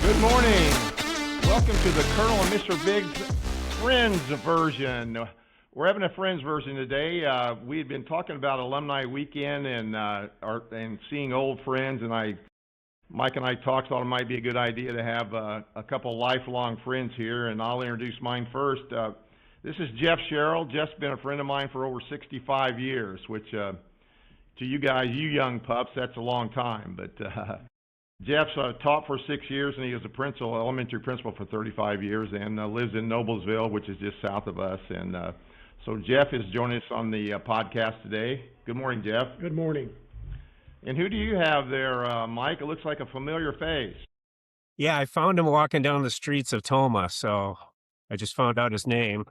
Good morning. Welcome to the Colonel and Mr. Bigg's Friends version. We're having a Friends version today. We had been talking about Alumni Weekend and seeing old friends, and Mike and I thought it might be a good idea to have a couple lifelong friends here, and I'll introduce mine first. This is Jeff Sherrill. Jeff's been a friend of mine for over 65 years, which to you guys, you young pups, that's a long time, but Jeff's taught for 6 years, and he was a elementary principal for 35 years, and lives in Noblesville, which is just south of us. And so Jeff is joining us on the podcast today. Good morning, Jeff. Good morning. And who do you have there, Mike? It looks like a familiar face. Yeah, I found him walking down the streets of Toma, so I just found out his name.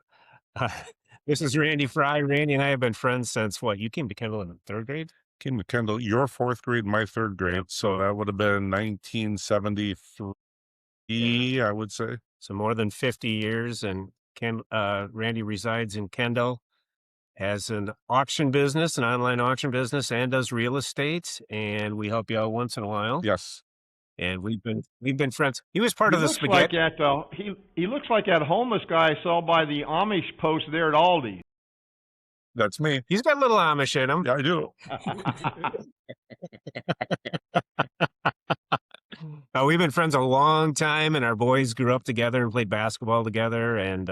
This is Randy Fry. Randy and I have been friends since what? You came to Kendall in the third grade? Came to Kendall, your fourth grade, my third grade. So that would have been 1973, I would say. So more than 50 years. And Randy resides in Kendall, has an auction business, an online auction business, and does real estate. And we help you out once in a while. Yes. And we've been friends. He was part of the spaghetti. He looks like that homeless guy I saw by the Amish post there at Aldi. That's me. He's got a little Amish in him. Yeah, I do. We've been friends a long time, and our boys grew up together and played basketball together. And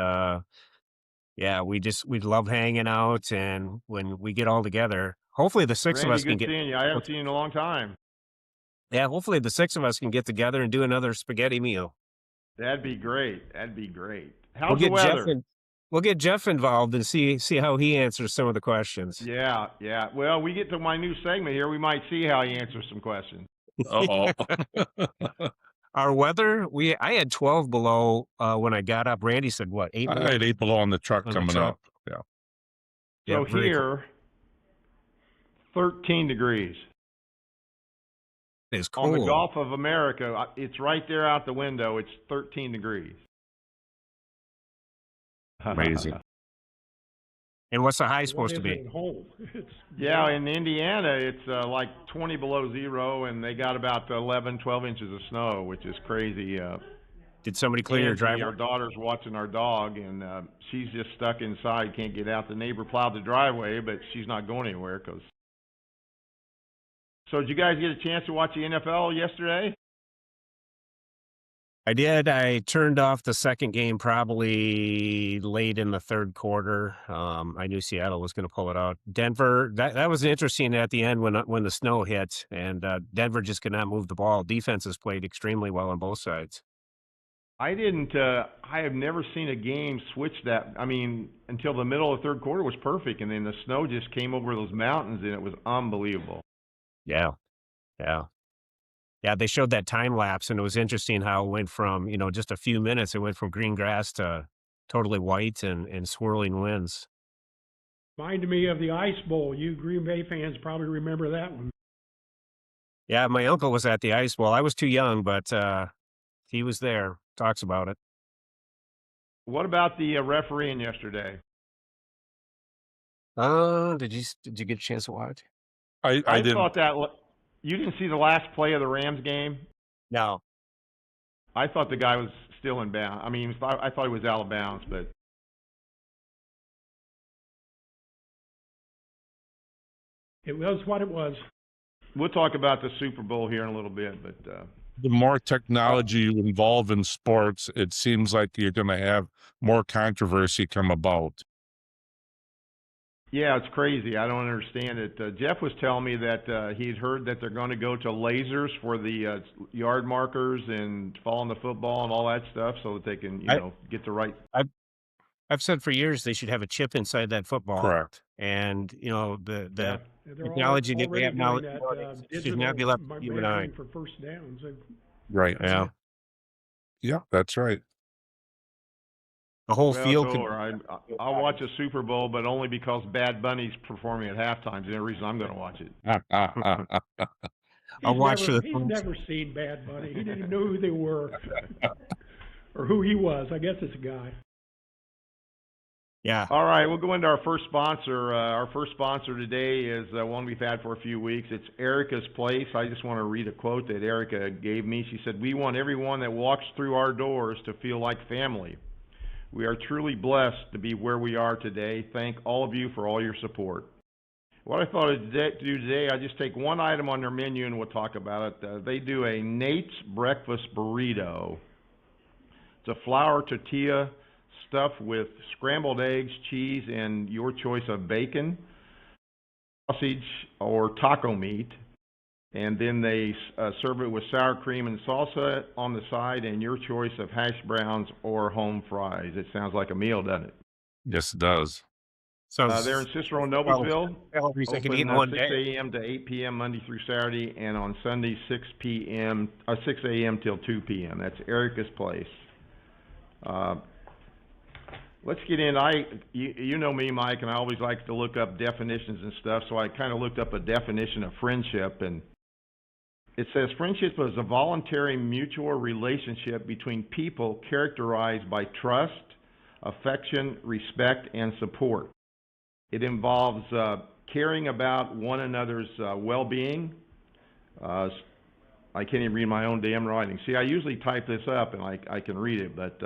yeah, we love hanging out. And when we get all together, hopefully the six Randy, of us can good get. Seeing you. I haven't seen you in a long time. Yeah, hopefully the six of us can get together and do another spaghetti meal. That'd be great. How's the weather? We'll get Jeff involved and see how he answers some of the questions. Yeah. Well, we get to my new segment here. We might see how he answers some questions. Uh-oh. Our weather, I had 12 below when I got up. Randy said, what, 8 below? I had 8 below on the truck coming up. Yeah. So here, 13 degrees. It's cold. On the Gulf of America, it's right there out the window. It's 13 degrees. Amazing. And what's the high supposed to be? Yeah, in Indiana, it's like 20 below zero, and they got about 11, 12 inches of snow, which is crazy. Did somebody clean your driveway? Our daughter's watching our dog, and she's just stuck inside, can't get out. The neighbor plowed the driveway, but she's not going anywhere. So did you guys get a chance to watch the NFL yesterday? I did. I turned off the second game probably late in the third quarter. I knew Seattle was going to pull it out. Denver, that was interesting at the end when the snow hit, and Denver just could not move the ball. Defenses played extremely well on both sides. I have never seen a game switch that. I mean, until the middle of the third quarter was perfect, and then the snow just came over those mountains, and it was unbelievable. Yeah. They showed that time lapse, and it was interesting how it went from, just a few minutes, it went from green grass to totally white and swirling winds. Reminded me of the Ice Bowl. You Green Bay fans probably remember that one. Yeah, my uncle was at the Ice Bowl. I was too young, but he was there. Talks about it. What about the refereeing yesterday? Did you get a chance to watch? I didn't. Thought that you didn't see the last play of the Rams game? No. I thought the guy was still in bounds. I mean, I thought he was out of bounds, but it was what it was. We'll talk about the Super Bowl here in a little bit, but the more technology you involve in sports, it seems like you're going to have more controversy come about. yeah, it's crazy. I don't understand it. Jeff was telling me that he'd heard that they're going to go to lasers for the yard markers and falling the football and all that stuff, so that they can, get the right. I've said for years they should have a chip inside that football. Correct. And the technology that we have now should not be left to you and I. For first downs. Right. Yeah. Yeah, that's right. The whole field. I'll watch a Super Bowl, but only because Bad Bunny's performing at halftime. Is the only reason I'm going to watch it. I'll watch for the. He's never seen Bad Bunny. He didn't even know who they were or who he was. I guess it's a guy. Yeah. All right, we'll go into our first sponsor. Our first sponsor today is one we've had for a few weeks. It's Erica's Place. I just want to read a quote that Erica gave me. She said, "We want everyone that walks through our doors to feel like family. We are truly blessed to be where we are today. Thank all of you for all your support." What I thought to do today, I just take one item on their menu and we'll talk about it. They do a Nate's Breakfast Burrito. It's a flour tortilla stuffed with scrambled eggs, cheese, and your choice of bacon, sausage, or taco meat. And then they serve it with sour cream and salsa on the side, and your choice of hash browns or home fries. It sounds like a meal, doesn't it? Yes, it does. Sounds They're in Cicero, well, Noblesville. calories I can eat Open in one 6 day. a.m. to 8 p.m. Monday through Saturday, and on Sunday 6 a.m. till 2 p.m. That's Erica's Place. Let's get in. You know me, Mike, and I always like to look up definitions and stuff. So I kind of looked up a definition of friendship, and it says friendship is a voluntary mutual relationship between people characterized by trust, affection, respect, and support. It involves caring about one another's well-being. I can't even read my own damn writing. See, I usually type this up and I can read it, but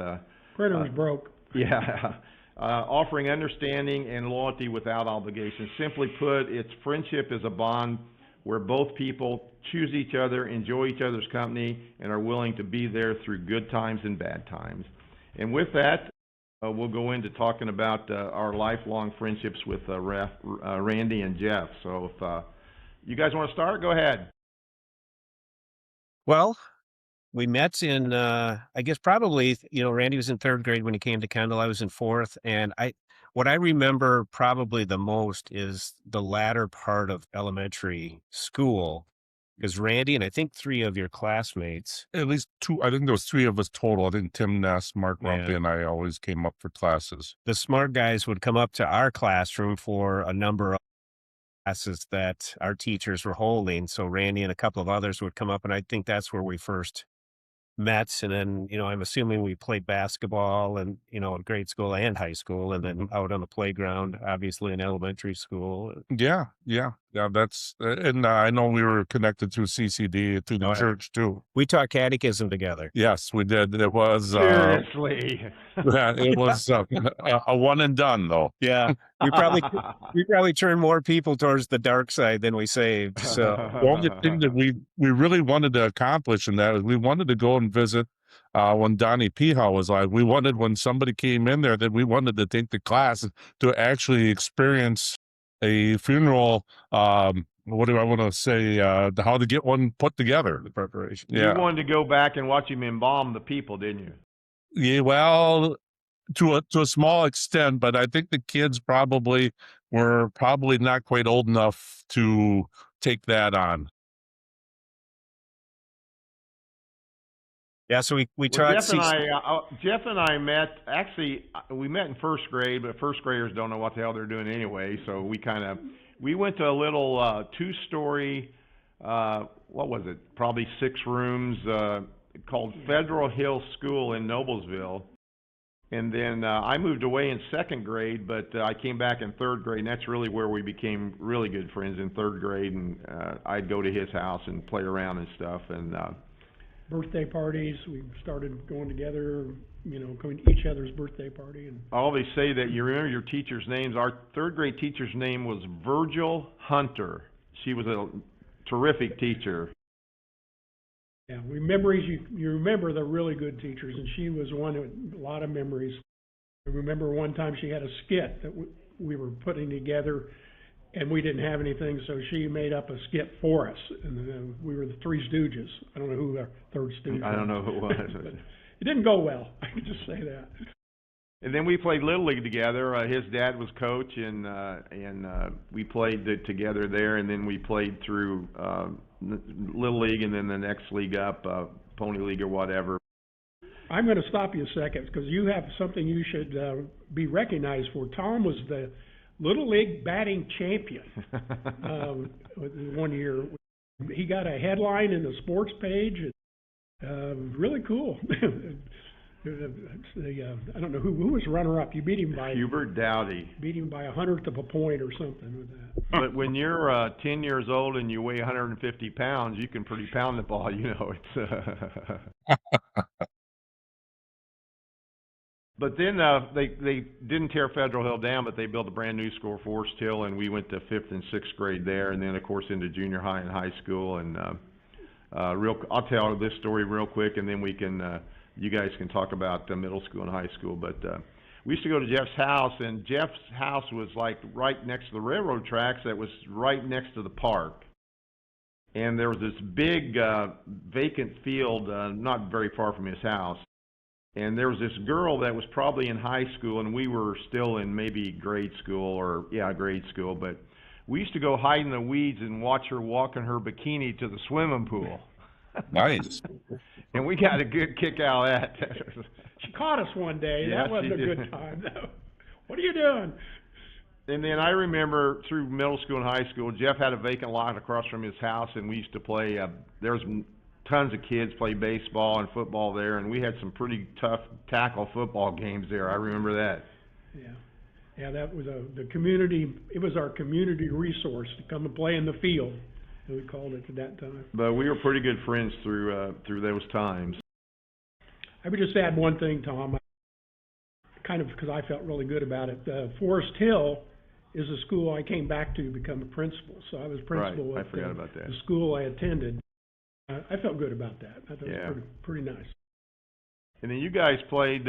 Printer's broke. yeah, offering understanding and loyalty without obligation. Simply put, it's friendship is a bond where both people choose each other, enjoy each other's company, and are willing to be there through good times and bad times. And with that, we'll go into talking about our lifelong friendships with Randy and Jeff. So if you guys want to start, go ahead. Well, we met in, I guess probably, Randy was in third grade when he came to Kendall. I was in fourth. And what I remember probably the most is the latter part of elementary school, because Randy and I think three of your classmates. At least two. I think there was three of us total. I think Tim Ness, Mark Rumpy, Yeah. and I always came up for classes. The smart guys would come up to our classroom for a number of classes that our teachers were holding. So Randy and a couple of others would come up, and I think that's where we first met. And then, I'm assuming we played basketball and, in grade school and high school, and then out on the playground, obviously in elementary school. Yeah. That's and I know we were connected through CCD through the Oh, yeah. church too. We taught catechism together. Yes, we did. It was Seriously. it was a one and done though. Yeah. We probably turned more people towards the dark side than we saved. So The only thing that we really wanted to accomplish in that is we wanted to go and visit when Donnie Peha was alive. We wanted, when somebody came in there, that we wanted to take the class to actually experience a funeral. What do I want to say? How to get one put together. the preparation. You wanted to go back and watch him embalm the people, didn't you? Yeah, well, to a small extent, but I think the kids were probably not quite old enough to take that on. Yeah. So we Well, taught Jeff and I met. Actually, we met in first grade, but first graders don't know what the hell they're doing anyway. So we went to a little two-story. What was it? Probably 6 rooms. Called Federal Hill School in Noblesville. And then I moved away in second grade, but I came back in third grade, and that's really where we became really good friends in third grade. And I'd go to his house and play around and stuff. And Birthday parties, we started going together, going to each other's birthday party. And I always say that you remember your teacher's names. Our third grade teacher's name was Virgil Hunter. She was a terrific teacher. yeah, memories, you remember the really good teachers, and she was one with a lot of memories. I remember one time she had a skit that we were putting together, and we didn't have anything, so she made up a skit for us, and we were the Three Stooges. I don't know who our third stooge was. I don't know who it was. But it didn't go well, I can just say that. And then we played Little League together. His dad was coach, and we played together there. And then we played through Little League, and then the next league up, Pony League or whatever. I'm going to stop you a second because you have something you should be recognized for. Tom was the Little League batting champion 1 year. He got a headline in the sports page. Really cool. I don't know who was runner-up. You beat him by Hubert Dowdy. 1/100th of a point or something with that. But when you're 10 years old and you weigh 150 pounds, you can pretty pound the ball. It's But then they didn't tear Federal Hill down, but they built a brand new school, Forest Hill, and we went to 5th and 6th grade there, and then of course into junior high and high school. And I'll tell this story real quick, and then we can you guys can talk about middle school and high school. But we used to go to Jeff's house, and Jeff's house was like right next to the railroad tracks. That was right next to the park. And there was this big vacant field not very far from his house. And there was this girl that was probably in high school, and we were still in maybe grade school grade school. But we used to go hide in the weeds and watch her walk in her bikini to the swimming pool. Nice. And we got a good kick out of that. She caught us one day. Yeah, That wasn't a she did. good time, though. What are you doing? And then I remember through middle school and high school, Jeff had a vacant lot across from his house, and we used to play. There was tons of kids play baseball and football there, and we had some pretty tough tackle football games there. I remember that. Yeah, that was the community. It was our community resource to come and play in the field, as we called it at that time. But we were pretty good friends through those times. I would just add one thing, Tom, kind of because I felt really good about it. Forest Hill is a school I came back to become a principal. So I was principal Right, I at forgot about that. the school I attended. I felt good about that. I thought Yeah. it was pretty nice. And then you guys played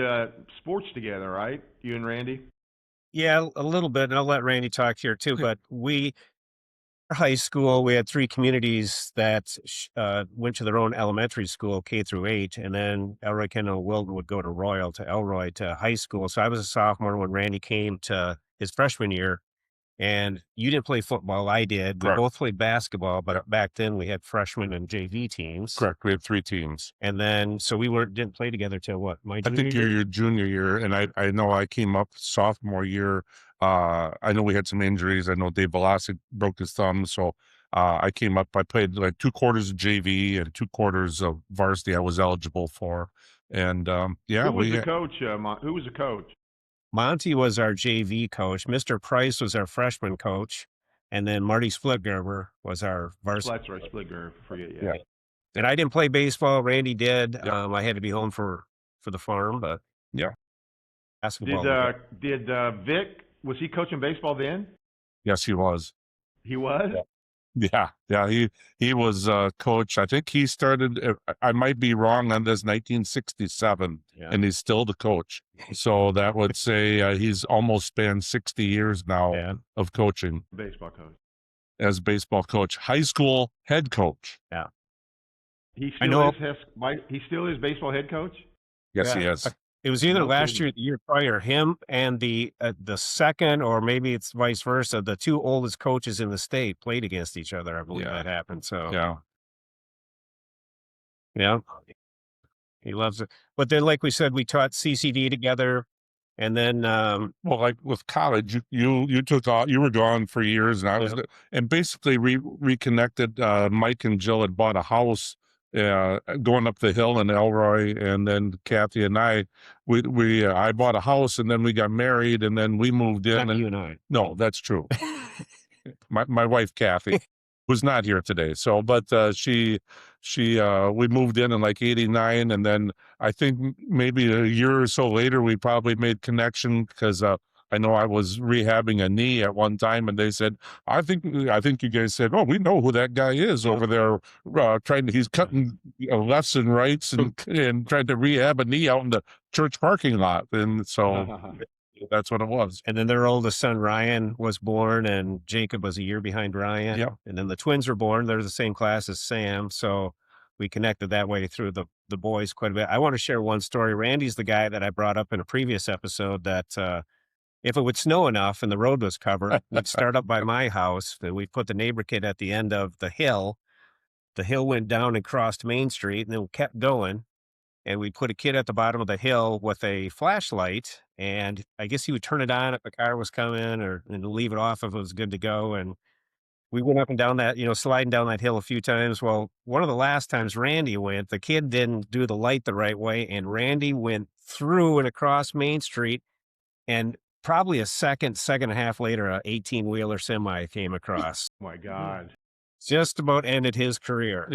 sports together, right? You and Randy? Yeah, a little bit, and I'll let Randy talk here too. But high school, we had 3 communities that went to their own elementary school, K through 8, and then Elroy, Kendall, Wilton would go to Royal, to Elroy, to high school. So I was a sophomore when Randy came to his freshman year, and you didn't play football, I did. We Correct. both played basketball, but back then we had freshman and JV teams. Correct. We had 3 teams. And then, so we didn't play together till what? My I junior think year? your junior year, and I know I came up sophomore year. I know we had some injuries. I know Dave Velasic broke his thumb, so I came up. I played like 2 quarters of JV and 2 quarters of varsity I was eligible for. And yeah, Who was the coach? Who was the coach? Monty was our JV coach. Mr. Price was our freshman coach. And then Marty Splitgerber was our varsity. That's right, Splitger. Forget, Yeah. And I didn't play baseball. Randy did. Yeah. I had to be home for the farm, but Yeah. basketball. Did Vic, was he coaching baseball then? Yes, he was. He was? Yeah. He was coach. I think he started. I might be wrong on this. 1967, Yeah. and he's still the coach. So that would say he's almost spanned 60 years now Yeah. of coaching Baseball coach. as baseball coach, high school head coach. He I still know- he still is baseball head coach? Yes, he Yeah. is. It was either No last kidding. year or the year prior, him and the second, or maybe it's vice versa, the 2 oldest coaches in the state played against each other. I believe Yeah. that happened. So, Yeah. yeah, he loves it. But then, like we said, we taught CCD together. And then, Well, like with college, you took off. You were gone for years, and I was, and basically reconnected. Mike and Jill had bought a house going up the hill in Elroy, and then Kathy and I bought a house, and then we got married, and then we moved in. not And you and I. no, that's true. My wife Kathy, who's not here today. So, but we moved in like '89, and then I think maybe a year or so later we probably made connection because I know I was rehabbing a knee at one time, and they said, I think you guys said, oh, we know who that guy is over there, he's cutting lefts and rights and trying to rehab a knee out in the church parking lot, and so that's what it was. And then their oldest son, Ryan, was born, and Jacob was a year behind Ryan. Yep. And then the twins were born. They're the same class as Sam. So we connected that way through the boys quite a bit. I want to share one story. Randy's the guy that I brought up in a previous episode that if it would snow enough and the road was covered, we'd start up by my house, and we'd put the neighbor kid at the end of the hill. The hill went down and crossed Main Street, and then we kept going. And we'd put a kid at the bottom of the hill with a flashlight, and I guess he would turn it on if a car was coming, and leave it off if it was good to go. And we went up and down that, sliding down that hill a few times. Well, one of the last times Randy went, the kid didn't do the light the right way, and Randy went through and across Main Street, and probably a second and a half later, a 18-wheeler semi came across. Oh my God. Just about ended his career.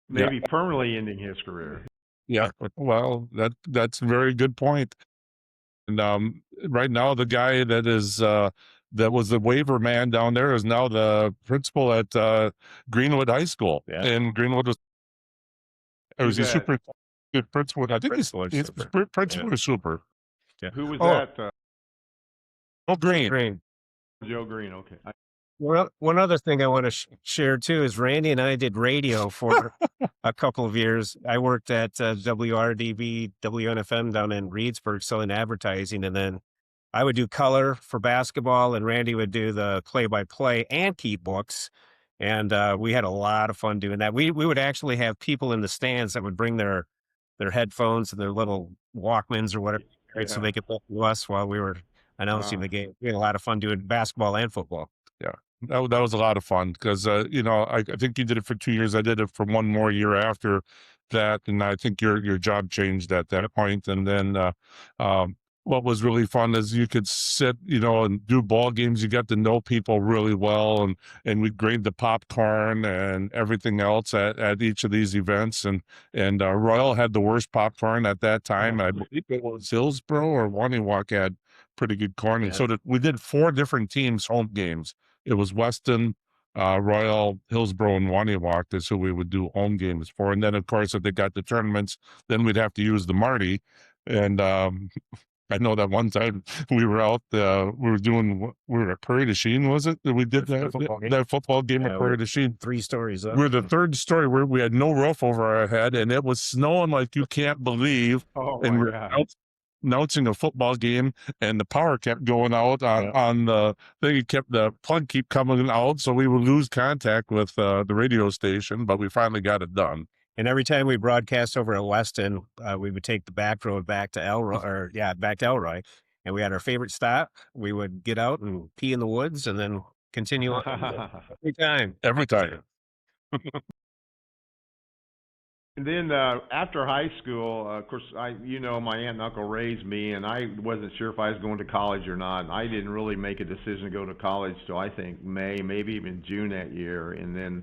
Maybe permanently ending his career. Yeah. Well, that's a very good point. And right now, the guy that is that was the waiver man down there is now the principal at Greenwood High School. Yeah. And Greenwood was Who's he that? super good principal? I think Principal is he's super. principal Yeah. is super. Yeah. Who was Oh, that? Oh, Green. Green. Joe Green. Okay. Well, one other thing I want to share too is Randy and I did radio for a couple of years. I worked at WRDB, WNFM down in Reedsburg selling advertising, and then I would do color for basketball, and Randy would do the play-by-play and keep books. And we had a lot of fun doing that. We would actually have people in the stands that would bring their headphones and their little Walkmans or whatever, right, so Yeah. they could listen to us while we were announcing Wow. the game. We had a lot of fun doing basketball and football. Yeah, that was a lot of fun because I think you did it for 2 years. I did it for one more year after that, and I think your job changed at that point. And then what was really fun is you could sit, and do ball games. You got to know people really well, and we grade the popcorn and everything else at each of these events. And Royal had the worst popcorn at that time. I believe it was Hillsborough or Waniwak had pretty good corn. And so we did 4 different teams home games. It was Weston, Royal, Hillsborough, and Waniwak. That's who we would do home games for. And then, of course, if they got the tournaments, then we'd have to use the Marty. And I know that one time we were out, we were at Prairie du Chien, was it? That we did The football game. that football game Yeah, at Prairie du Chien. 3 stories up. We're the 3rd story where we had no roof over our head, and it was snowing like you can't believe. Oh And my we're God. announcing a football game, and the power kept going out on the thing. The plug keep coming out, so we would lose contact with the radio station, but we finally got it done. And every time we broadcast over at Weston, we would take the back road back to back to Elroy, and we had our favorite stop. We would get out and pee in the woods, and then continue on every time. Every time. And then after high school, of course, my aunt and uncle raised me, and I wasn't sure if I was going to college or not. I didn't really make a decision to go to college till I think May, maybe even June that year. And then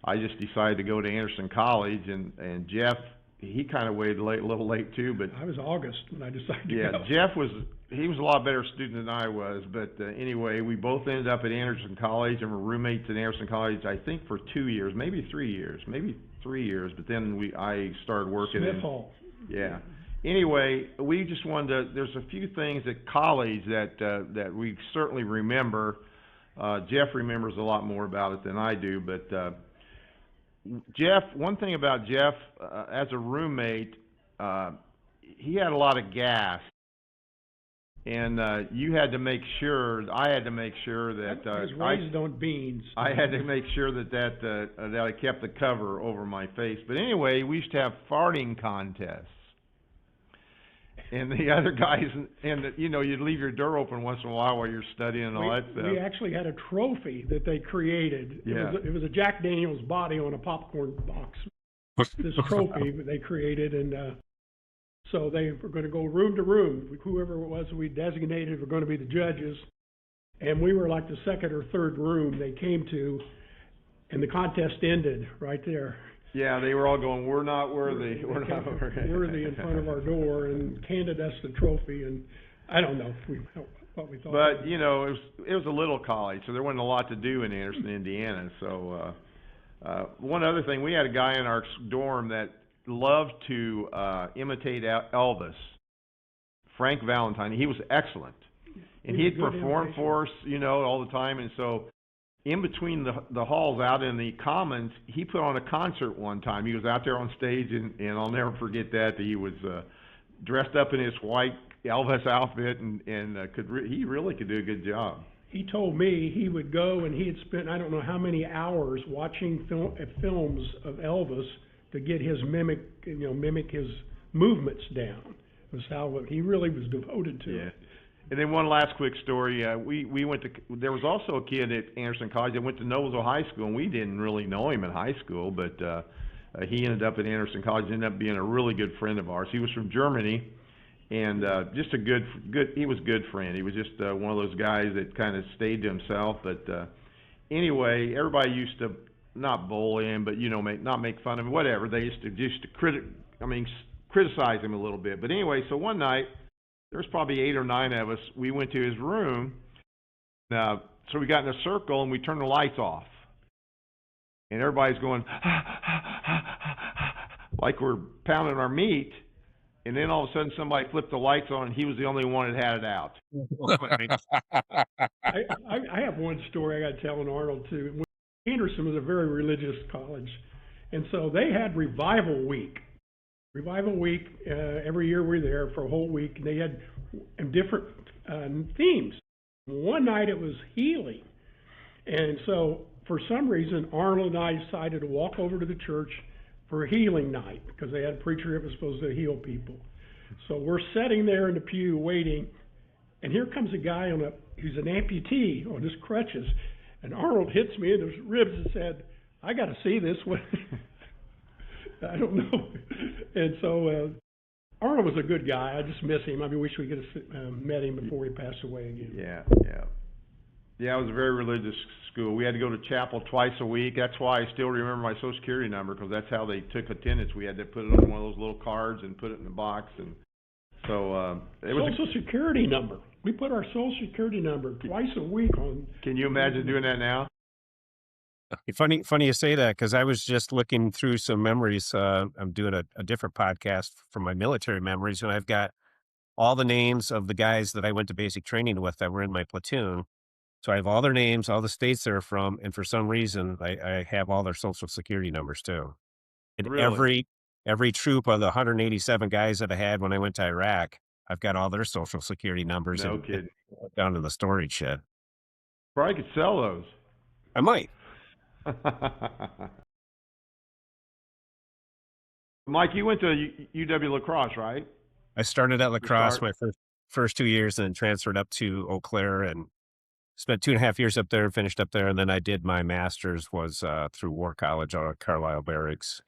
I just decided to go to Anderson College, and Jeff, he kind of waited a little late too, but I was August when I decided to yeah, go. Jeff was a lot better student than I was, but anyway, we both ended up at Anderson College and were roommates at Anderson College, I think for 2 years, maybe 3 years, but then I started working Smith in, Hall. yeah. Anyway, we just wanted to, there's a few things at college that we certainly remember. Jeff remembers a lot more about it than I do, but Jeff, one thing about Jeff, as a roommate, he had a lot of gas. And you had to make sure, I had to make sure that I was raised on beans. I had to make sure that I kept the cover over my face. But anyway, we used to have farting contests. And the other guys, you'd leave your door open once in a while you're studying and all that stuff. We actually had a trophy that they created. Yeah. It was a Jack Daniels body on a popcorn box. This trophy that they created, and so they were going to go room to room. Whoever it was we designated were going to be the judges, and we were like the second or third room they came to, and the contest ended right there. Yeah, they were all going, we're not worthy, we're not worthy in front of our door, and handed us the trophy, and I don't know what we thought. But it was a little college, so there wasn't a lot to do in Anderson, Indiana. So one other thing, we had a guy in our dorm that loved to imitate Elvis, Frank Valentine. He was excellent, and he'd perform for us, all the time. And so, in between the halls out in the commons, he put on a concert one time. He was out there on stage, and I'll never forget that. He was dressed up in his white Elvis outfit, and he really could do a good job. He told me he would go, and he had spent I don't know how many hours watching films of Elvis to get his mimic his movements down. Was how he really was devoted to. Yeah. It. And then one last quick story. We went to. There was also a kid at Anderson College that went to Noblesville High School, and we didn't really know him in high school, but he ended up at Anderson College. Ended up being a really good friend of ours. He was from Germany, and just a good. He was a good friend. He was just one of those guys that kind of stayed to himself. But anyway, everybody used to not bully him, but not make fun of him. Whatever. They used to criticize him a little bit. But anyway, so one night. There was probably 8 or 9 of us. We went to his room. So we got in a circle and we turned the lights off. And everybody's going, like we're pounding our meat. And then all of a sudden somebody flipped the lights on and he was the only one that had it out. I have one story I got to tell in Arnold too. Anderson was a very religious college, and so they had Revival Week. Revival Week, every year we're there for a whole week, and they had different themes. One night it was healing. And so for some reason, Arnold and I decided to walk over to the church for a healing night because they had a preacher that was supposed to heal people. So we're sitting there in the pew waiting, and here comes a guy he's an amputee on his crutches, and Arnold hits me in the ribs and said, "I got to see this one." I don't know. And so Arnold was a good guy. I just miss him. I wish we could have met him before he passed away again. Yeah. Yeah, it was a very religious school. We had to go to chapel twice a week. That's why I still remember my Social Security number, because that's how they took attendance. We had to put it on one of those little cards and put it in the box. And so it was Social Security number. We put our Social Security number twice a week on. Can you imagine doing that now? Funny you say that, because I was just looking through some memories. I'm doing a different podcast for my military memories, and I've got all the names of the guys that I went to basic training with that were in my platoon. So I have all their names, all the states they're from, and for some reason, I have all their Social Security numbers too. And Really? every troop of the 187 guys that I had when I went to Iraq, I've got all their Social Security numbers No kidding. down in the storage shed. Probably could sell those. I might. Mike, you went to UW La Crosse, right? I started at La Crosse my first 2 years, and then transferred up to Eau Claire and spent 2.5 years up there and finished up there. And then I did my master's was through War College out of Carlisle Barracks.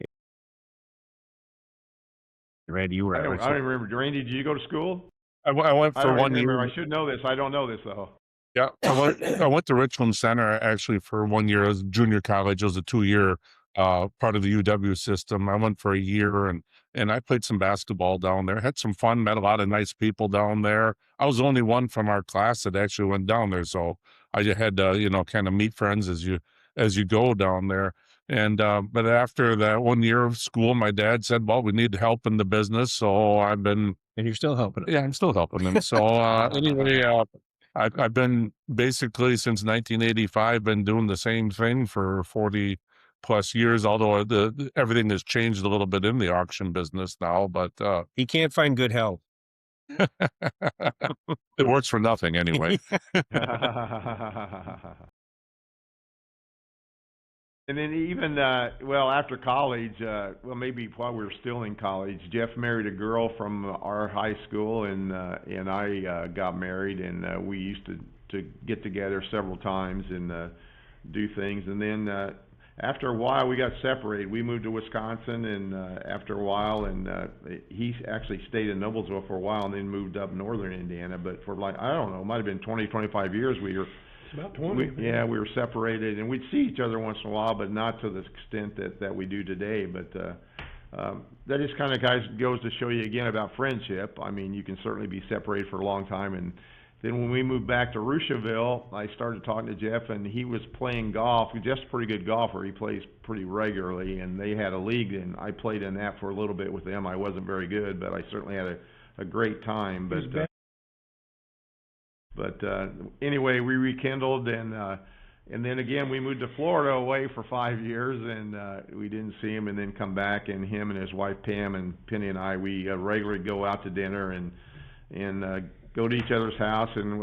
Randy, you were I don't remember. Randy, did you go to school? I went for 1 year. I should know this. I don't know this though. Yeah, I went to Richland Center actually for 1 year as junior college. It was a 2-year part of the UW system. I went for a year and I played some basketball down there. Had some fun, met a lot of nice people down there. I was the only one from our class that actually went down there, so I just had to kind of meet friends as you go down there. And but after that 1 year of school, my dad said, "Well, we need help in the business," so I've been. And you're still helping him. Yeah, I'm still helping him. So anyway. I've been basically since 1985 been doing the same thing for 40 plus years, although everything has changed a little bit in the auction business now, but He can't find good help. it works for nothing anyway. And then even, after college, maybe while we were still in college, Jeff married a girl from our high school, and I got married, and we used to get together several times and do things. And then after a while, we got separated. We moved to Wisconsin, and after a while, and he actually stayed in Noblesville for a while and then moved up northern Indiana. But for I don't know, it might have been 20, 25 years we were. It's about 20. We were separated, and we'd see each other once in a while, but not to the extent that we do today. But that just kind of goes to show you again about friendship. I mean, you can certainly be separated for a long time. And then when we moved back to Rushville, I started talking to Jeff, and he was playing golf. Jeff's a pretty good golfer. He plays pretty regularly, and they had a league, and I played in that for a little bit with them. I wasn't very good, but I certainly had a great time. But anyway, we rekindled, and then again we moved to Florida away for 5 years, and we didn't see him, and then come back, and him and his wife Pam and Penny and I, we regularly go out to dinner and go to each other's house, and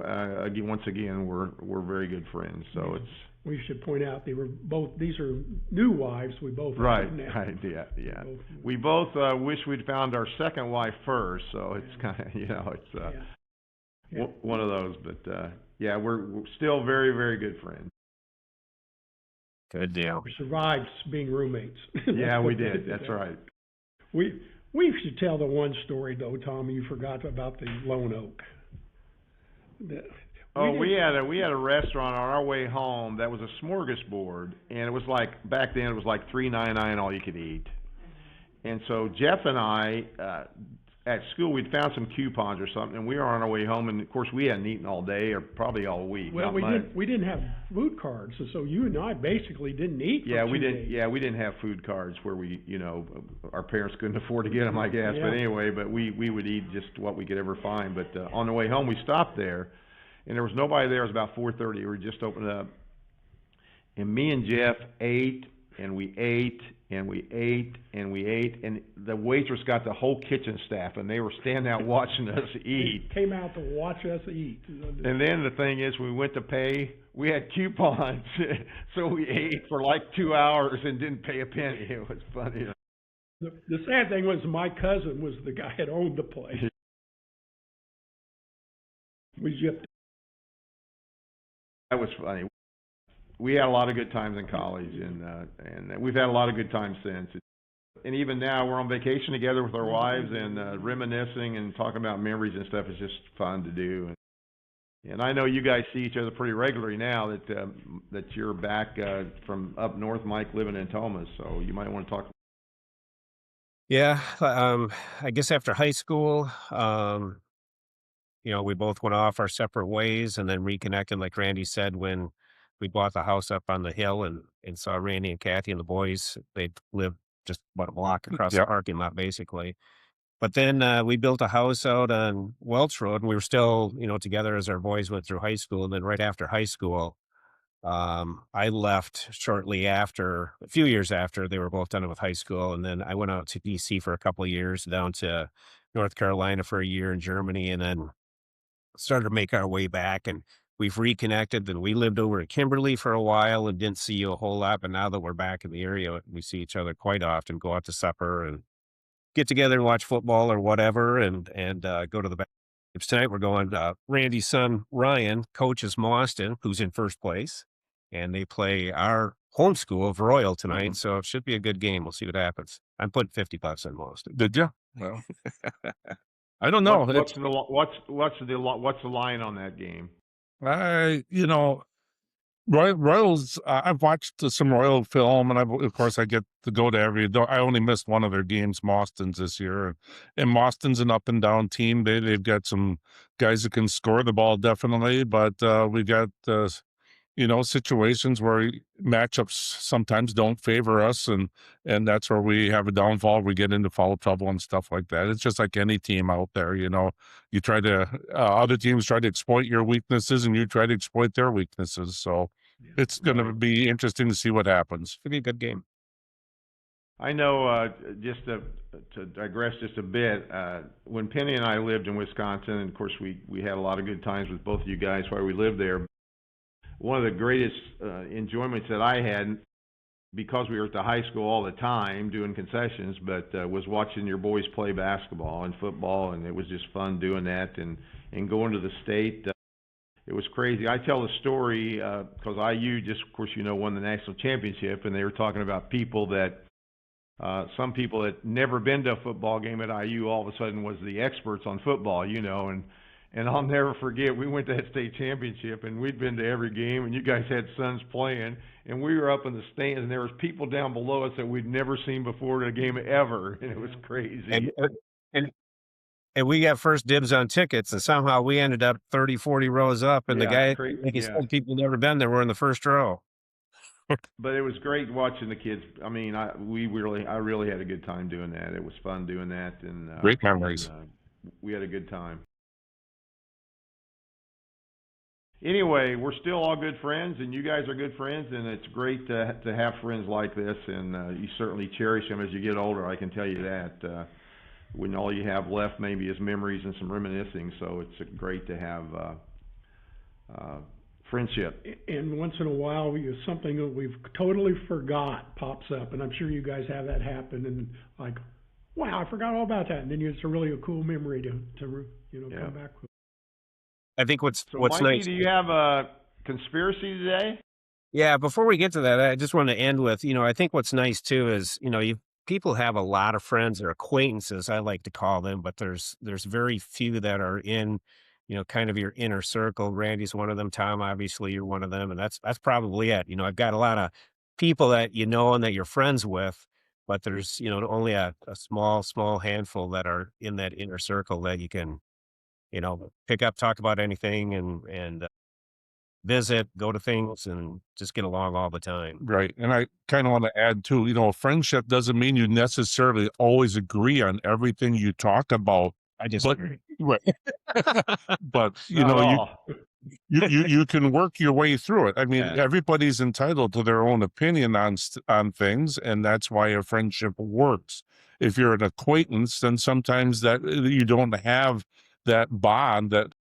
once again we're very good friends. So it's. We should point out these are new wives. We both right, have now. Right, yeah. We both wish we'd found our second wife first, so it's kind of it's. Yeah. one of those. But yeah, we're still very, very good friends. Good deal. We survived being roommates. Yeah, Let's we put that did. That's down. right. We should tell the one story though, Tom. You forgot about the Lone Oak. We had a restaurant on our way home that was a smorgasbord, and it was like back then it was like $3.99 all you could eat. And so Jeff and I, at school, we'd found some coupons or something, and we were on our way home, and of course we hadn't eaten all day or probably all week. Well, not we much. we didn't have food cards, so you and I basically didn't eat. Yeah, for we 2 didn't. days. Yeah, we didn't have food cards where we, our parents couldn't afford to get them, I guess. Yeah. But anyway, we would eat just what we could ever find. But on the way home, we stopped there, and there was nobody there. It was about 4:30. We were just opening up, and me and Jeff ate, and we ate, and we ate, and we ate, and the waitress got the whole kitchen staff, and they were standing out watching us eat. They came out to watch us eat. And then the thing is, when we went to pay, we had coupons, so we ate for like 2 hours and didn't pay a penny. It was funny. The sad thing was my cousin was the guy that owned the place. We just That was funny. We had a lot of good times in college, and we've had a lot of good times since. And even now, we're on vacation together with our wives and reminiscing and talking about memories and stuff. Is just fun to do. And I know you guys see each other pretty regularly now that you're back from up north, Mike, living in Thomas. So you might want to talk. Yeah, I guess after high school, we both went off our separate ways and then reconnected, like Randy said, when we bought the house up on the hill and saw Randy and Kathy and the boys. They lived just about a block across the Yeah. parking lot, basically. But then we built a house out on Welch Road, and we were still, together as our boys went through high school. And then right after high school, I left shortly after, a few years after they were both done with high school. And then I went out to DC for a couple of years, down to North Carolina for a year in Germany, and then started to make our way back. And we've reconnected. Then we lived over in Kimberly for a while and didn't see you a whole lot. But now that we're back in the area, we see each other quite often, go out to supper and get together and watch football or whatever, and go to the back. Tonight we're going, Randy's son, Ryan, coaches Mauston, who's in first place, and they play our home school of Royal tonight. So it should be a good game. We'll see what happens. I'm putting $50 on Mauston. Did you? Well, I don't know. What's the line on that game? Royals. I've watched some Royal film, and of course I get to go to every. Though I only missed one of their games, Mauston's this year, and Mauston's an up and down team. They've got some guys that can score the ball definitely, but we got situations where matchups sometimes don't favor us, and that's where we have a downfall. We get into foul trouble and stuff like that. It's just like any team out there, you try to other teams try to exploit your weaknesses, and you try to exploit their weaknesses. So it's going to be interesting to see what happens. It'll be a good game. I know, just to digress just a bit, when Penny and I lived in Wisconsin, and of course we had a lot of good times with both of you guys while we lived there. One of the greatest enjoyments that I had, because we were at the high school all the time doing concessions, but was watching your boys play basketball and football, and it was just fun doing that and going to the state. It was crazy. I tell the story because IU just, of course, won the national championship, and they were talking about people that some people that never been to a football game at IU all of a sudden was the experts on football, and I'll never forget, we went to that state championship, and we'd been to every game, and you guys had sons playing, and we were up in the stands, and there was people down below us that we'd never seen before in a game ever, and it was crazy. And we got first dibs on tickets, and somehow we ended up 30, 40 rows up, and the guy, said, people never been there, were in the first row. But it was great watching the kids. I mean, I really had a good time doing that. It was fun doing that, and great memories. We had a good time. Anyway, we're still all good friends, and you guys are good friends, and it's great to have friends like this, and you certainly cherish them as you get older, I can tell you that. When all you have left maybe is memories and some reminiscing, so it's great to have friendship. And once in a while, something that we've totally forgot pops up, and I'm sure you guys have that happen, and like, wow, I forgot all about that, and then it's a really cool memory to come back with. I think So, what's Mikey, nice. do you have a conspiracy today? Yeah, before we get to that, I just want to end with, I think what's nice too is, people have a lot of friends or acquaintances, I like to call them, but there's very few that are in, kind of your inner circle. Randy's one of them. Tom, obviously, you're one of them, and that's probably it. I've got a lot of people that you know and that you're friends with, but there's, only a small handful that are in that inner circle that you can, pick up, talk about anything, and visit, go to things, and just get along all the time. Right. And I kind of want to add too, a friendship doesn't mean you necessarily always agree on everything you talk about, I but disagree. right. But Not at all. you can work your way through it. I mean, Yeah. everybody's entitled to their own opinion on things, and that's why a friendship works. If you're an acquaintance, then sometimes that you don't have that bond that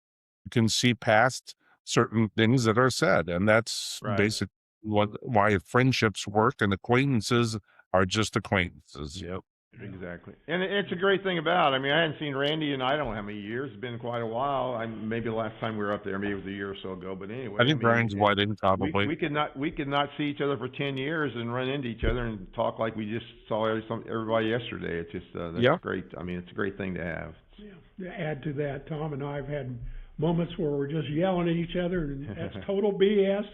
you can see past certain things that are said, and that's Right. basically why friendships work, and acquaintances are just acquaintances. Yep. Exactly. And it's a great thing about, I mean, I hadn't seen Randy in I don't know how many years. It's been quite a while. Maybe the last time we were up there, maybe it was a year or so ago. But anyway, I think mean, Brian's whiting probably. we could not see each other for 10 years and run into each other and talk like we just saw everybody yesterday. It's just that's Yeah. great. I mean, it's a great thing to have. Yeah. To add to that, Tom and I have had moments where we're just yelling at each other, and that's total BS.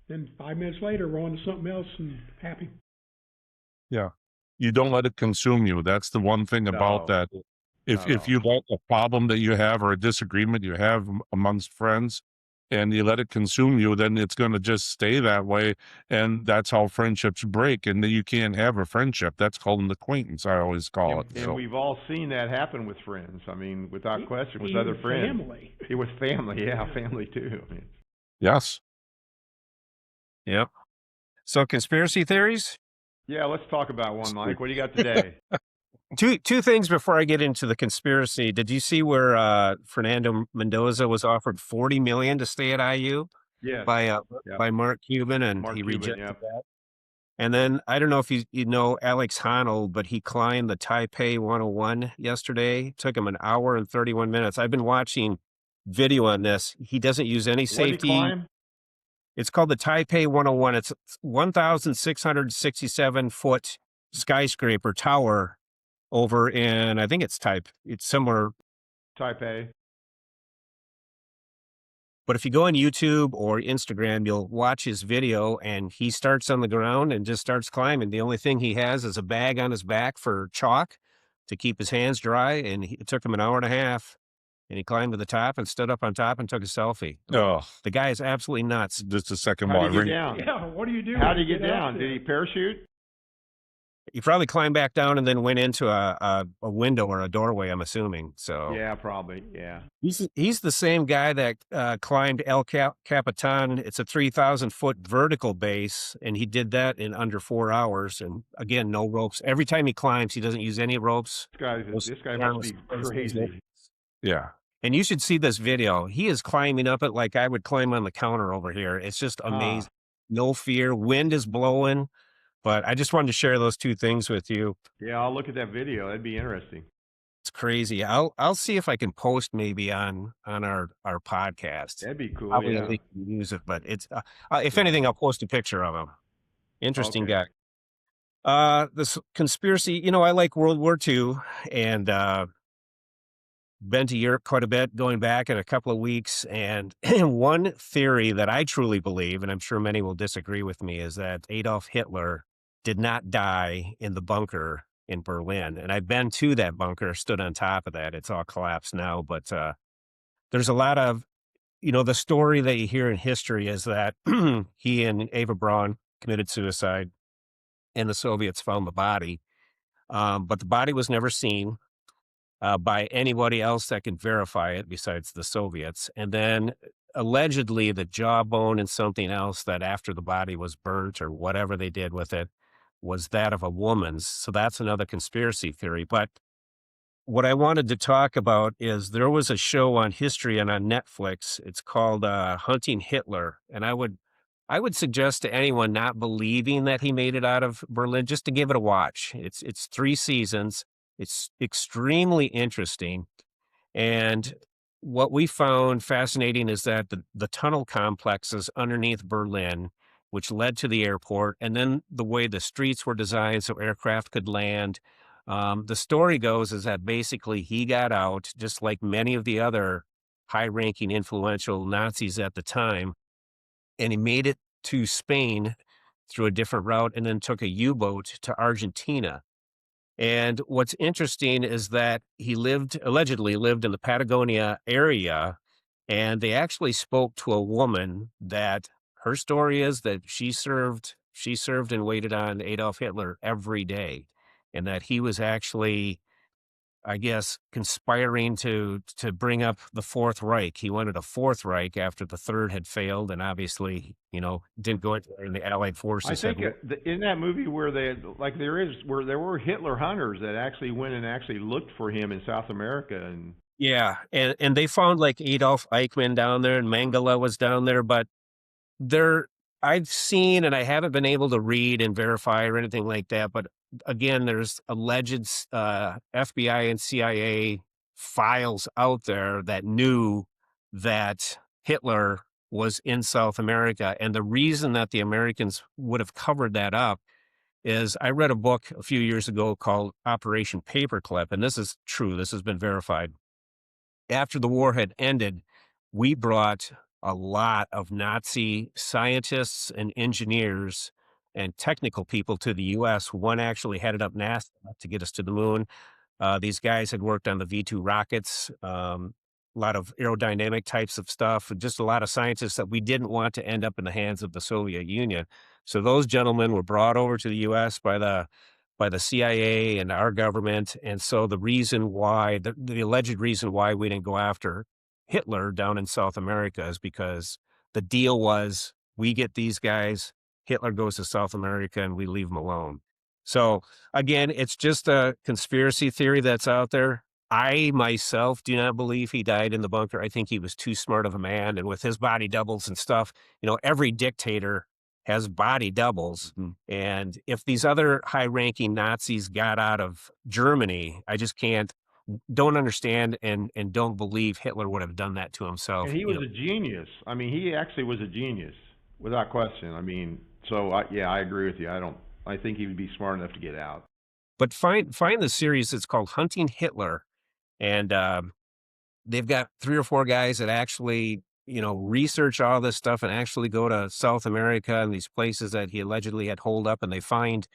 Then 5 minutes later, we're on to something else and happy. Yeah. You don't let it consume you. That's the one thing about No. that. Not at If all. you let a problem that you have or a disagreement you have amongst friends and you let it consume you, then it's going to just stay that way. And that's how friendships break. And then you can't have a friendship. That's called an acquaintance, I always call it. And So, we've all seen that happen with friends. I mean, without question, with Even other friends. family. It was family, yeah, family too. I mean, yes. Yep. So conspiracy theories? yeah, let's talk about one, Mike. What do you got today? Two things before I get into the conspiracy. Did you see where Fernando Mendoza was offered $40 million to stay at IU Yes. by Yep. by Mark Cuban, and Mark he Cuban, rejected yep. that? And then I don't know if you know Alex Honnold, but he climbed the Taipei 101 yesterday. It took him an hour and 31 minutes. I've been watching video on this. He doesn't use any What did he safety. climb? It's called the Taipei 101. It's 1,667-foot skyscraper tower over in, I think it's it's somewhere. Taipei. But if you go on YouTube or Instagram, you'll watch his video, and he starts on the ground and just starts climbing. The only thing he has is a bag on his back for chalk to keep his hands dry, and it took him an hour and a half. And he climbed to the top and stood up on top and took a selfie. Oh, The guy is absolutely nuts. just a second How while. did he get down? Yeah, what do you do? How when did he you get out down? there? Did he parachute? He probably climbed back down and then went into a window or a doorway, I'm assuming. So Yeah, probably. Yeah. he's the same guy that climbed El Capitan. It's a 3,000-foot vertical base, and he did that in under 4 hours. And again, no ropes. Every time he climbs, he doesn't use any ropes. This guy must be crazy. Yeah. And you should see this video. He is climbing up it like I would climb on the counter over here. It's just amazing. No fear. Wind is blowing. But I just wanted to share those two things with you. Yeah, I'll look at that video. That'd be interesting. It's crazy. I'll see if I can post maybe on our podcast. That'd be cool. Probably Yeah. they can use it, but it's if anything, I'll post a picture of him. Interesting Okay. guy. This conspiracy, I like World War II, and been to Europe quite a bit, going back in a couple of weeks. And one theory that I truly believe, and I'm sure many will disagree with me, is that Adolf Hitler did not die in the bunker in Berlin. And I've been to that bunker, stood on top of that. It's all collapsed now, but there's a lot of, the story that you hear in history is that he and Eva Braun committed suicide, and the Soviets found the body. But the body was never seen by anybody else that can verify it besides the Soviets. And then allegedly the jawbone and something else that after the body was burnt or whatever they did with it was that of a woman's. So that's another conspiracy theory. But what I wanted to talk about is there was a show on History and on Netflix. It's called Hunting Hitler. And I would suggest to anyone not believing that he made it out of Berlin just to give it a watch. It's 3 seasons. It's extremely interesting. And what we found fascinating is that the tunnel complexes underneath Berlin, which led to the airport, and then the way the streets were designed so aircraft could land. The story goes is that basically he got out, just like many of the other high-ranking, influential Nazis at the time, and he made it to Spain through a different route, and then took a U-boat to Argentina. And what's interesting is that he allegedly lived in the Patagonia area, and they actually spoke to a woman that her story is that she served and waited on Adolf Hitler every day, and that he was actually, I guess, conspiring to bring up the Fourth Reich. He wanted a Fourth Reich after the third had failed, and obviously, didn't go into there, and the Allied I forces think in that movie where where there were Hitler hunters that actually went and actually looked for him in South America, and Yeah, and they found like Adolf Eichmann down there, and Mengele was down there, but there I've seen, and I haven't been able to read and verify or anything like that, but again, there's alleged FBI and CIA files out there that knew that Hitler was in South America, and the reason that the Americans would have covered that up is I read a book a few years ago called Operation Paperclip, and this is true, this has been verified. After the war had ended, we brought a lot of Nazi scientists and engineers and technical people to the US. One actually headed up NASA to get us to the moon. These guys had worked on the V2 rockets, a lot of aerodynamic types of stuff, just a lot of scientists that we didn't want to end up in the hands of the Soviet Union. So those gentlemen were brought over to the US by the CIA and our government. And so the reason why, the alleged reason why we didn't go after Hitler down in South America is because the deal was we get these guys, Hitler goes to South America, and we leave him alone. So again, it's just a conspiracy theory that's out there. I myself do not believe he died in the bunker. I think he was too smart of a man. And with his body doubles and stuff, every dictator has body doubles. And if these other high ranking Nazis got out of Germany, I just don't understand and don't believe Hitler would have done that to himself. he was a genius. I mean, he actually was a genius without question. I mean, so I agree with you. I think he would be smart enough to get out. But find the series. It's called Hunting Hitler, and they've got 3 or 4 guys that actually research all this stuff and actually go to South America and these places that he allegedly had holed up, and they find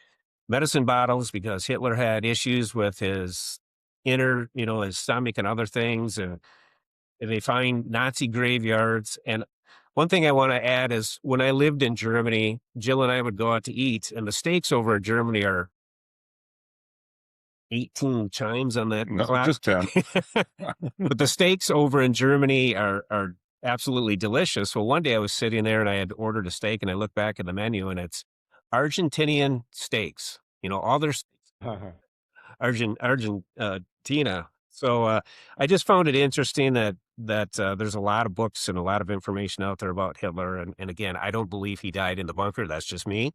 medicine bottles because Hitler had issues with his his stomach and other things, and they find Nazi graveyards. And one thing I want to add is when I lived in Germany, Jill and I would go out to eat, and the steaks over in Germany are 18 chimes on that No, clock. just 10. But the steaks over in Germany are absolutely delicious. Well, one day I was sitting there and I had ordered a steak, and I looked back at the menu and it's Argentinian steaks. All their steaks, Argentina. So I just found it interesting that there's a lot of books and a lot of information out there about Hitler. And again, I don't believe he died in the bunker. That's just me.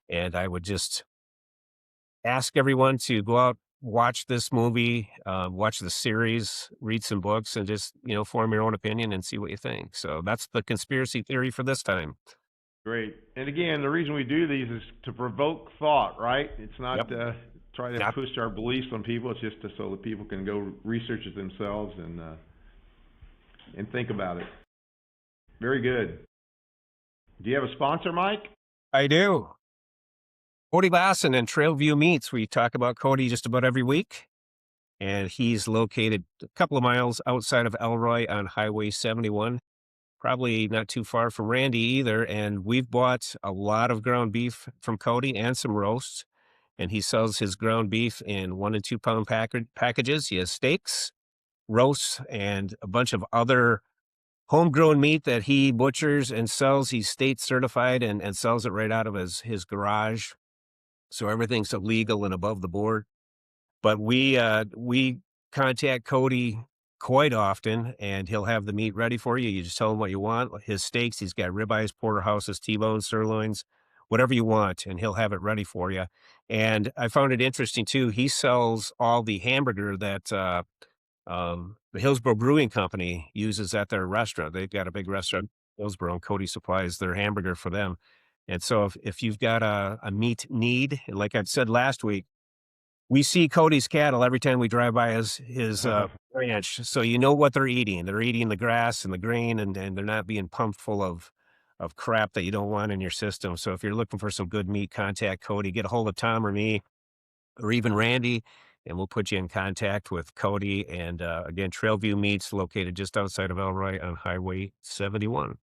And I would just ask everyone to go out, watch this movie, watch the series, read some books, and just, form your own opinion and see what you think. So that's the conspiracy theory for this time. Great. And again, the reason we do these is to provoke thought, right? It's not Yep. to try to push our beliefs on people. It's just so that people can go research it themselves and think about it. Very good. Do you have a sponsor, Mike? I do. Cody Lawson and Trailview Meats. We talk about Cody just about every week. And he's located a couple of miles outside of Elroy on Highway 71. Probably not too far from Randy either. And we've bought a lot of ground beef from Cody and some roasts. And he sells his ground beef in 1 and 2 pound packages. He has steaks, roasts, and a bunch of other homegrown meat that he butchers and sells. He's state certified and sells it right out of his garage. So everything's legal and above the board. But we contact Cody quite often, and he'll have the meat ready for you. You just tell him what you want. His steaks, he's got ribeyes, porterhouses, T-bones, sirloins, whatever you want, and he'll have it ready for you. And I found it interesting too. He sells all the hamburger that the Hillsborough Brewing Company uses at their restaurant. They've got a big restaurant, in Hillsborough, and Cody supplies their hamburger for them. And so if you've got a meat need, like I've said last week, we see Cody's cattle every time we drive by his ranch, so you know what they're eating. They're eating the grass and the grain, and they're not being pumped full of crap that you don't want in your system. So if you're looking for some good meat, contact Cody. Get a hold of Tom or me, or even Randy, and we'll put you in contact with Cody. And again, Trailview Meats, located just outside of Elroy on Highway 71.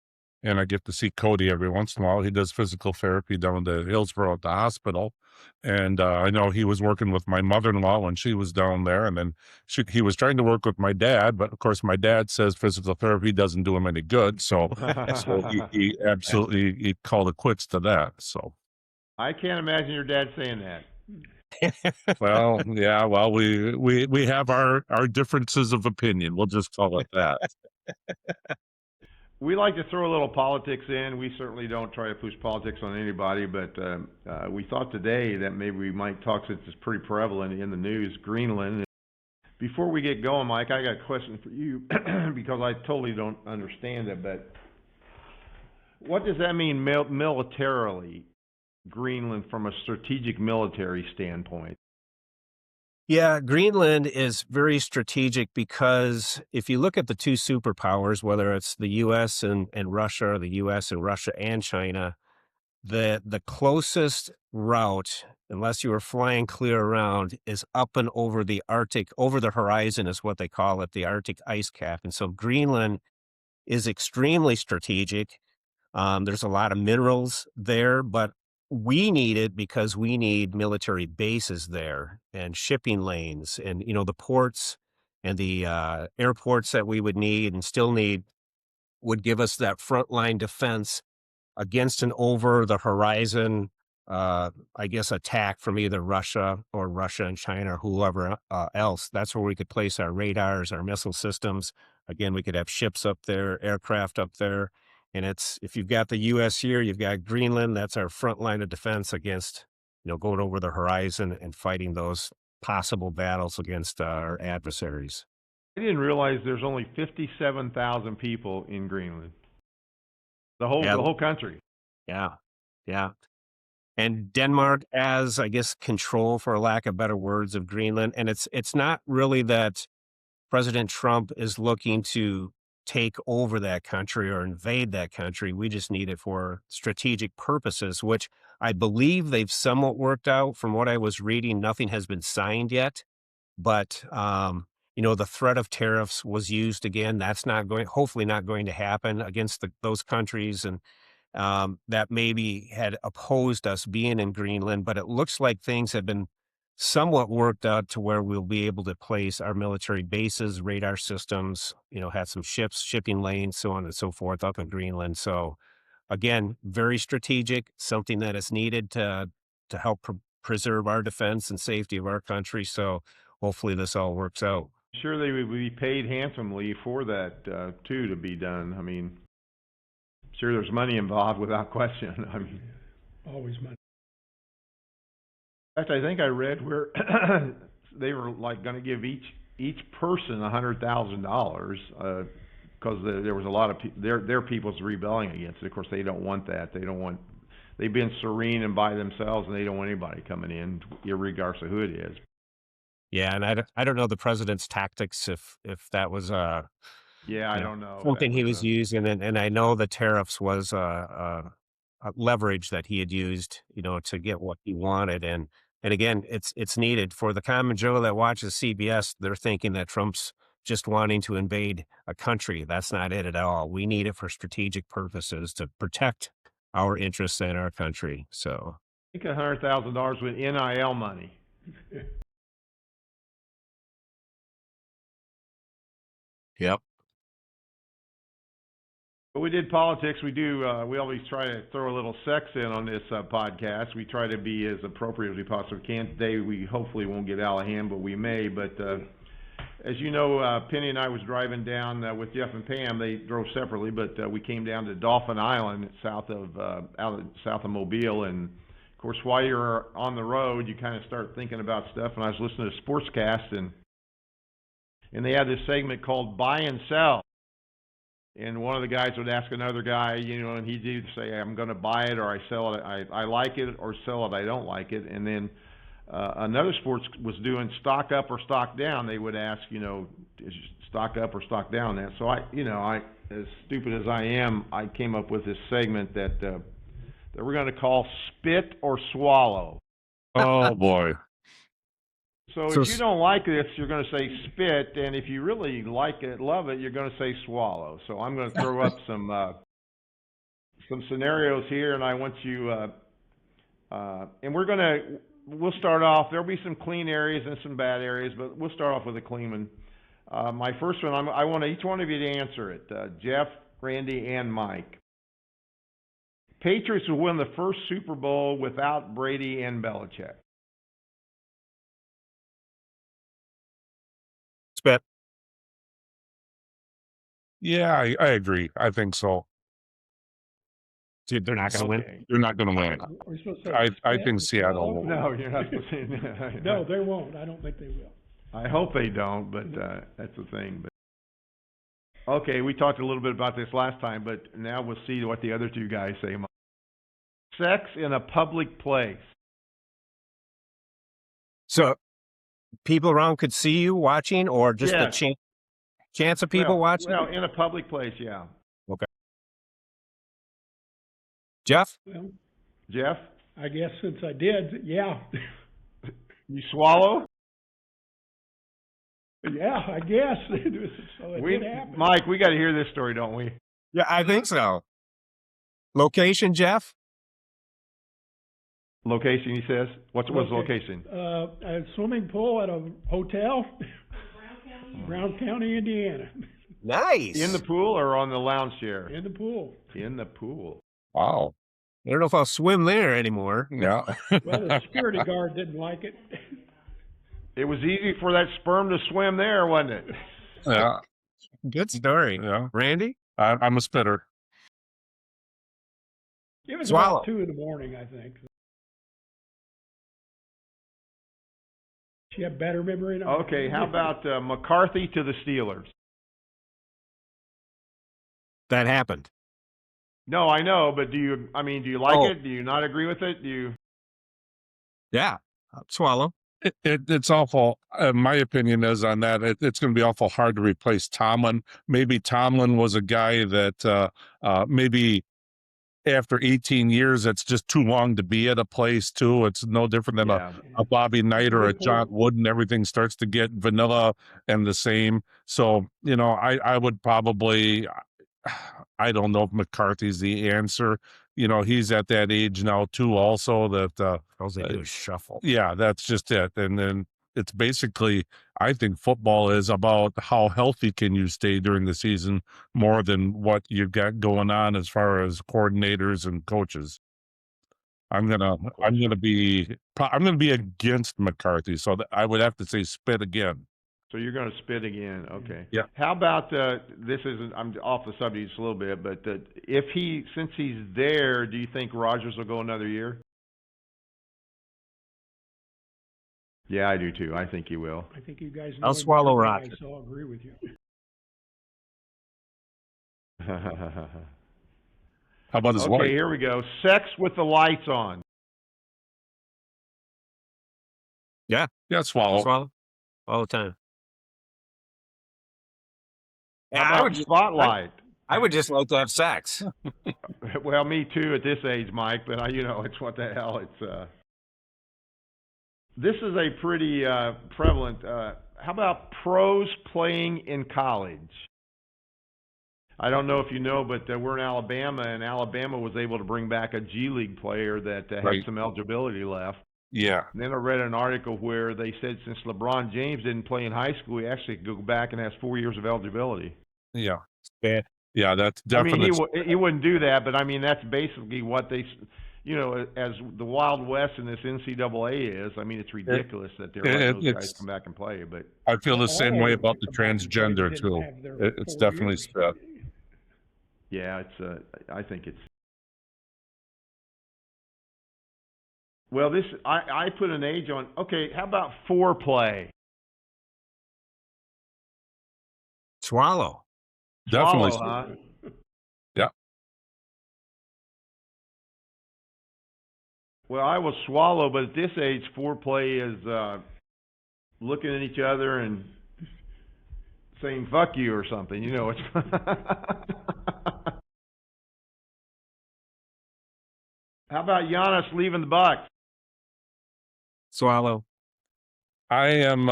And I get to see Cody every once in a while. He does physical therapy down to Hillsborough at the hospital. And I know he was working with my mother-in-law when she was down there. And then he was trying to work with my dad. But of course, my dad says physical therapy doesn't do him any good. So he absolutely he called it quits to that. So, I can't imagine your dad saying that. well, yeah, well, we have our differences of opinion. We'll just call it that. We like to throw a little politics in. We certainly don't try to push politics on anybody, but we thought today that maybe we might talk, since it's pretty prevalent in the news, Greenland. Before we get going, Mike, I got a question for you because I totally don't understand it, but what does that mean militarily, Greenland, from a strategic military standpoint? Yeah, Greenland is very strategic because if you look at the two superpowers, whether it's the U.S. and Russia, or the U.S. and Russia and China, the closest route, unless you were flying clear around, is up and over the Arctic, over the horizon is what they call it, the Arctic ice cap. And so Greenland is extremely strategic. There's a lot of minerals there, but we need it because we need military bases there and shipping lanes and, the ports and the airports that we would need and still need would give us that frontline defense against an over the horizon, I guess, attack from either Russia and China or whoever else. That's where we could place our radars, our missile systems. Again, we could have ships up there, aircraft up there. And if you've got the U.S. here, you've got Greenland. That's our front line of defense against, going over the horizon and fighting those possible battles against our adversaries. I didn't realize there's only 57,000 people in Greenland. The whole country. Yeah. Yeah. And Denmark has, I guess, control, for lack of better words, of Greenland. And it's not really that President Trump is looking to take over that country or invade that country. We just need it for strategic purposes, which I believe they've somewhat worked out. From what I was reading, nothing has been signed yet. But, the threat of tariffs was used again. That's hopefully not going to happen against those countries. And that maybe had opposed us being in Greenland, but it looks like things have been somewhat worked out to where we'll be able to place our military bases, radar systems, had some ships, shipping lanes, so on and so forth up in Greenland. So again, very strategic, something that is needed to help preserve our defense and safety of our country. So hopefully this all works out. Sure, they would be paid handsomely for that, too, to be done. I mean, sure, there's money involved without question. I mean, Always money. in fact, I think I read where they were like going to give each person $100,000 because there was a lot of their people's rebelling against it. Of course, they don't want that. They've been serene and by themselves, and they don't want anybody coming in, regardless of who it is. Yeah, and I don't know the president's tactics if that was I don't know something he was using, and I know the tariffs was a leverage that he had used, to get what he wanted, and again, it's needed for the common Joe that watches CBS. They're thinking that Trump's just wanting to invade a country. That's not it at all. We need it for strategic purposes to protect our interests and our country. So I think $100,000 with NIL money. Yep. But we did politics. We always try to throw a little sex in on this podcast. We try to be as appropriate as we possibly can. Today, we hopefully won't get out of hand, but we may. But as you know, Penny and I was driving down with Jeff and Pam. They drove separately, but we came down to Dauphin Island, south of Mobile. And of course, while you're on the road, you kind of start thinking about stuff. And I was listening to a sportscast, and and they had this segment called Buy and Sell. And one of the guys would ask another guy, and he'd either say, I'm going to buy it, or I sell it, I like it, or sell it, I don't like it. And then another sports was doing stock up or stock down. They would ask, is stock up or stock down? That so I as stupid as I am, I came up with this segment that we're going to call Spit or Swallow. Oh boy. So So if you don't like this, you're going to say spit, and if you really like it, love it, you're going to say swallow. So I'm going to throw up some scenarios here, and I want you, and we'll start off. There'll be some clean areas and some bad areas, but we'll start off with a clean one. My first one, I want each one of you to answer it. Jeff, Randy, and Mike. Patriots will win the first Super Bowl without Brady and Belichick. Spit. Yeah, I agree. I think so. Dude, they're not going to win. Okay. They're not going to win. Are we supposed to say I spit think or Seattle swallow? will. No, you're not supposed to. No, they won't. I don't think they will. I hope they don't, but that's the thing. But okay, we talked a little bit about this last time, but now we'll see what the other two guys say. Sex in a public place. So people around could see you watching, or just the Yes. chance of people watching? Well, in a public place, yeah. Jeff? Well, Jeff, I guess since I did, yeah. you swallow? Yeah, I guess. So it did happen. Mike, we got to hear this story, don't we? Yeah, I think so. Location, Jeff? Location, he says. What's the location? A swimming pool at a hotel, Brown County, Indiana. Nice. In the pool or on the lounge chair? In the pool. In the pool. Wow. I don't know if I'll swim there anymore. Yeah. Well, the security guard didn't like it. It was easy for that sperm to swim there, wasn't it? Yeah. Good story. Yeah. Randy? I'm a spitter. It was Swallow. about 2 in the morning, I think. She have better memory than I do. Okay, how about McCarthy to the Steelers? That happened. No, I know, but do you like Oh. it? Do you not agree with it? Do you? Yeah. Swallow. It's awful. My opinion is on that. It's going to be awful hard to replace Tomlin. Maybe Tomlin was a guy that maybe after 18 years, it's just too long to be at a place too. It's no different than Yeah. a Bobby Knight or a John Wooden. Everything starts to get vanilla and the same. So, I would probably, I don't know if McCarthy's the answer. He's at that age now too, also that, All they do is shuffle. yeah, that's just it. And then it's basically, I think football is about how healthy can you stay during the season more than what you've got going on as far as coordinators and coaches. I'm gonna be against McCarthy, so I would have to say spit again. So you're going to spit again, okay? Yeah. How about this isn't? I'm off the subject just a little bit, but since he's there, do you think Rodgers will go another year? Yeah, I do too. I think he will. I think you guys know I'll him swallow better than I, Rodgers. so I'll agree with you. How about his Okay, wife? here we go. Sex with the lights on. Yeah, swallow. Swallow. All the time. How Yeah, about spotlight? I would just like to have sex. Well, me too at this age, Mike. But it's what the hell. It's this is a pretty prevalent. How about pros playing in college? I don't know if you know, but we're in Alabama, and Alabama was able to bring back a G League player that had Right. some eligibility left. Yeah, And then I read an article where they said since LeBron James didn't play in high school, he actually could go back and has 4 years of eligibility. yeah, Spit. yeah. That's I mean, definitely. he wouldn't do that, but I mean that's basically what they, as the Wild West in this NCAA is. I mean, it's ridiculous that they're letting those guys come back and play. But I feel the same All way of about the the back and forth transgender didn't too. have their It's 4 definitely years. spit. yeah, it's. I think it's. Well, I put an age on. Okay, how about foreplay? Swallow. Definitely. Swallow, huh? Yeah. Well, I will swallow, but at this age, foreplay is looking at each other and saying "fuck you" or something. You know, it's. How about Giannis leaving the Bucks? Swallow. I'm